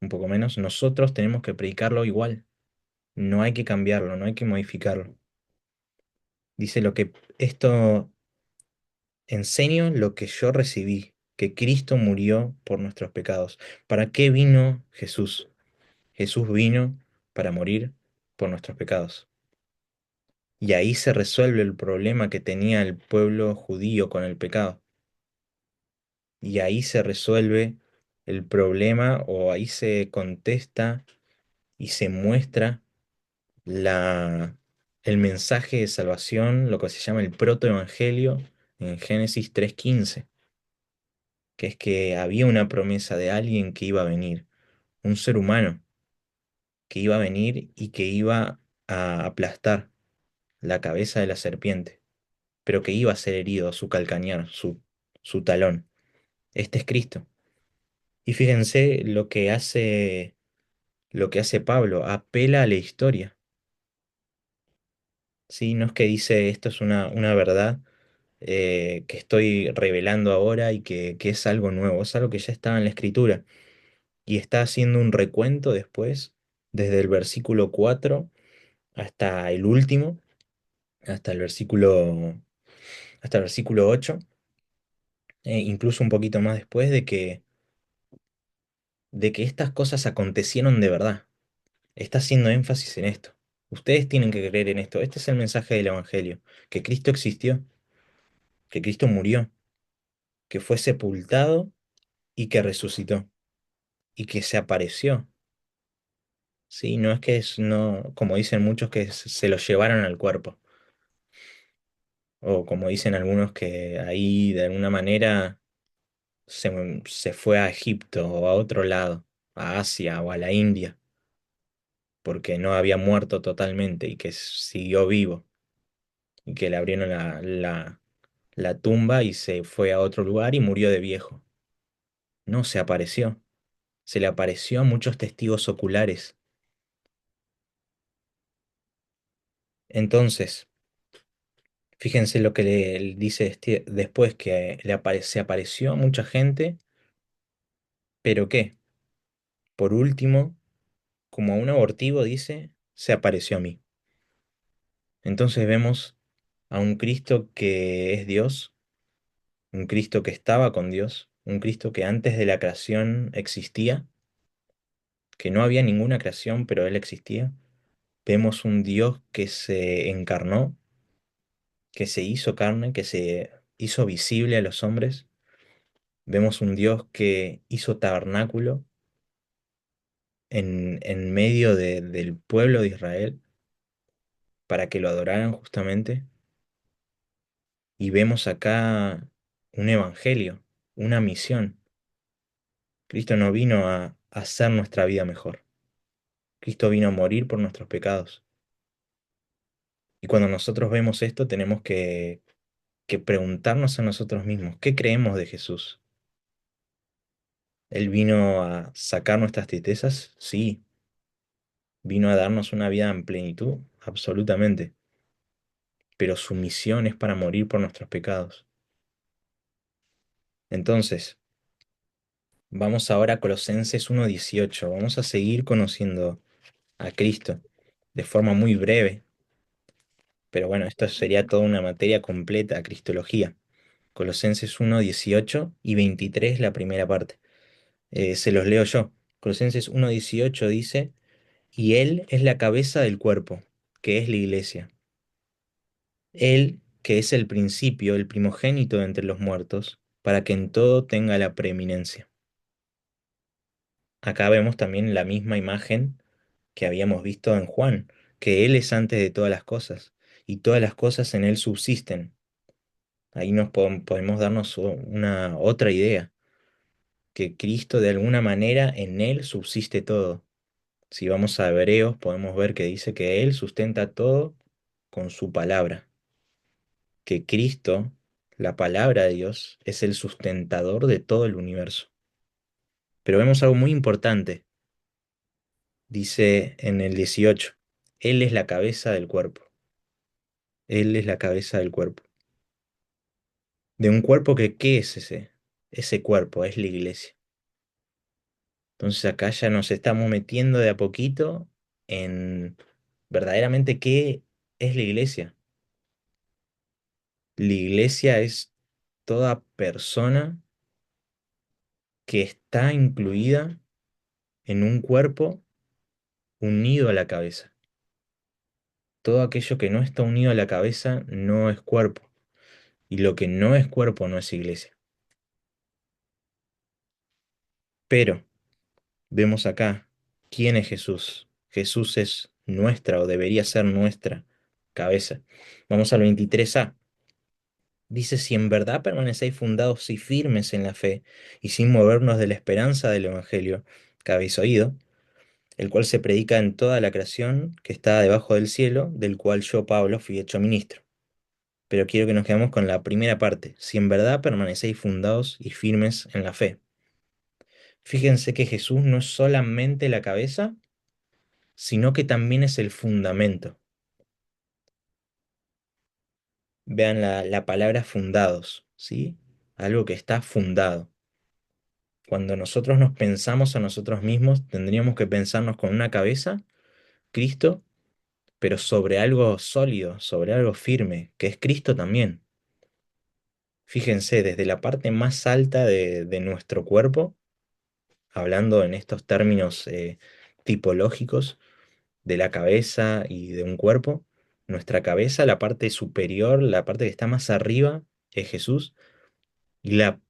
un poco menos, nosotros tenemos que predicarlo igual. No hay que cambiarlo, no hay que modificarlo. Dice lo que esto enseño lo que yo recibí, que Cristo murió por nuestros pecados. ¿Para qué vino Jesús? Jesús vino para morir por nuestros pecados. Y ahí se resuelve el problema que tenía el pueblo judío con el pecado. Y ahí se resuelve el problema o ahí se contesta y se muestra la, el mensaje de salvación, lo que se llama el protoevangelio en Génesis 3:15, que es que había una promesa de alguien que iba a venir, un ser humano que iba a venir y que iba a aplastar la cabeza de la serpiente, pero que iba a ser herido su calcañar, su talón. Este es Cristo. Y fíjense lo que hace Pablo, apela a la historia. ¿Sí? No es que dice esto es una verdad que estoy revelando ahora y que es algo nuevo, es algo que ya estaba en la escritura. Y está haciendo un recuento después, desde el versículo 4 hasta el último, hasta el versículo, hasta el versículo 8, incluso un poquito más después de que estas cosas acontecieron de verdad. Está haciendo énfasis en esto. Ustedes tienen que creer en esto. Este es el mensaje del Evangelio, que Cristo existió, que Cristo murió, que fue sepultado y que resucitó y que se apareció. Sí, no es que no, como dicen muchos, que se lo llevaron al cuerpo. O como dicen algunos, que ahí de alguna manera se fue a Egipto o a otro lado, a Asia o a la India, porque no había muerto totalmente y que siguió vivo y que le abrieron la tumba y se fue a otro lugar y murió de viejo. No, se apareció. Se le apareció a muchos testigos oculares. Entonces, fíjense lo que le dice después, que se apareció a mucha gente, pero ¿qué? Por último, como a un abortivo dice, se apareció a mí. Entonces vemos a un Cristo que es Dios, un Cristo que estaba con Dios, un Cristo que antes de la creación existía que no había ninguna creación, pero Él existía. Vemos un Dios que se encarnó, que se hizo carne, que se hizo visible a los hombres. Vemos un Dios que hizo tabernáculo en medio del pueblo de Israel para que lo adoraran justamente. Y vemos acá un evangelio, una misión. Cristo no vino a hacer nuestra vida mejor. Cristo vino a morir por nuestros pecados. Y cuando nosotros vemos esto, tenemos que preguntarnos a nosotros mismos, ¿qué creemos de Jesús? ¿Él vino a sacar nuestras tristezas? Sí. ¿Vino a darnos una vida en plenitud? Absolutamente. Pero su misión es para morir por nuestros pecados. Entonces, vamos ahora a Colosenses 1:18. Vamos a seguir conociendo a Cristo de forma muy breve, pero bueno, esto sería toda una materia completa, Cristología. Colosenses 1:18 y 23, la primera parte. Se los leo yo. Colosenses 1:18 dice, y Él es la cabeza del cuerpo, que es la iglesia. Él, que es el principio, el primogénito de entre los muertos, para que en todo tenga la preeminencia. Acá vemos también la misma imagen que habíamos visto en Juan, que Él es antes de todas las cosas, y todas las cosas en Él subsisten. Ahí nos podemos darnos una otra idea, que Cristo de alguna manera en Él subsiste todo. Si vamos a Hebreos, podemos ver que dice que Él sustenta todo con su palabra, que Cristo, la palabra de Dios, es el sustentador de todo el universo. Pero vemos algo muy importante, dice en el 18, Él es la cabeza del cuerpo. Él es la cabeza del cuerpo. De un cuerpo que, ¿qué es ese? Ese cuerpo es la iglesia. Entonces acá ya nos estamos metiendo de a poquito en verdaderamente qué es la iglesia. La iglesia es toda persona que está incluida en un cuerpo unido a la cabeza. Todo aquello que no está unido a la cabeza no es cuerpo. Y lo que no es cuerpo no es iglesia. Pero vemos acá quién es Jesús. Jesús es nuestra o debería ser nuestra cabeza. Vamos al 23a. Dice, si en verdad permanecéis fundados y firmes en la fe y sin movernos de la esperanza del Evangelio que habéis oído, el cual se predica en toda la creación que está debajo del cielo, del cual yo, Pablo, fui hecho ministro. Pero quiero que nos quedemos con la primera parte, si en verdad permanecéis fundados y firmes en la fe. Fíjense que Jesús no es solamente la cabeza, sino que también es el fundamento. Vean la palabra fundados, ¿sí? Algo que está fundado. Cuando nosotros nos pensamos a nosotros mismos, tendríamos que pensarnos con una cabeza, Cristo, pero sobre algo sólido, sobre algo firme, que es Cristo también. Fíjense, desde la parte más alta de nuestro cuerpo, hablando en estos términos tipológicos de la cabeza y de un cuerpo, nuestra cabeza, la parte superior, la parte que está más arriba, es Jesús, y la,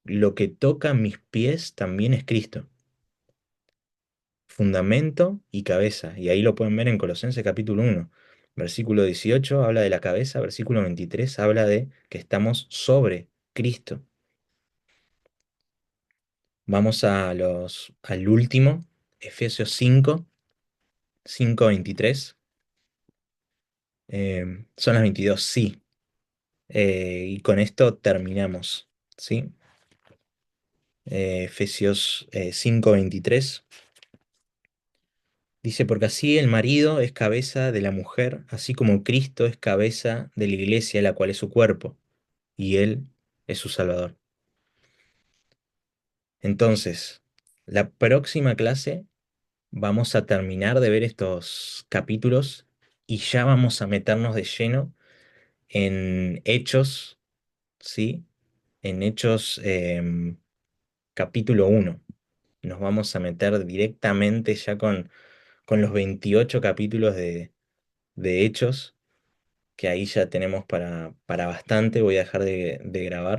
lo que toca mis pies también es Cristo. Fundamento y cabeza. Y ahí lo pueden ver en Colosenses capítulo 1. Versículo 18 habla de la cabeza, versículo 23 habla de que estamos sobre Cristo. Vamos al último, Efesios 5:23. Son las 22, sí. Y con esto terminamos, ¿sí? Efesios 5:23. Dice, porque así el marido es cabeza de la mujer, así como Cristo es cabeza de la iglesia, la cual es su cuerpo, y Él es su Salvador. Entonces, la próxima clase vamos a terminar de ver estos capítulos y ya vamos a meternos de lleno en Hechos, ¿sí? En Hechos capítulo 1. nos vamos a meter directamente ya con los 28 capítulos de Hechos, que ahí ya tenemos para bastante. Voy a dejar de grabar.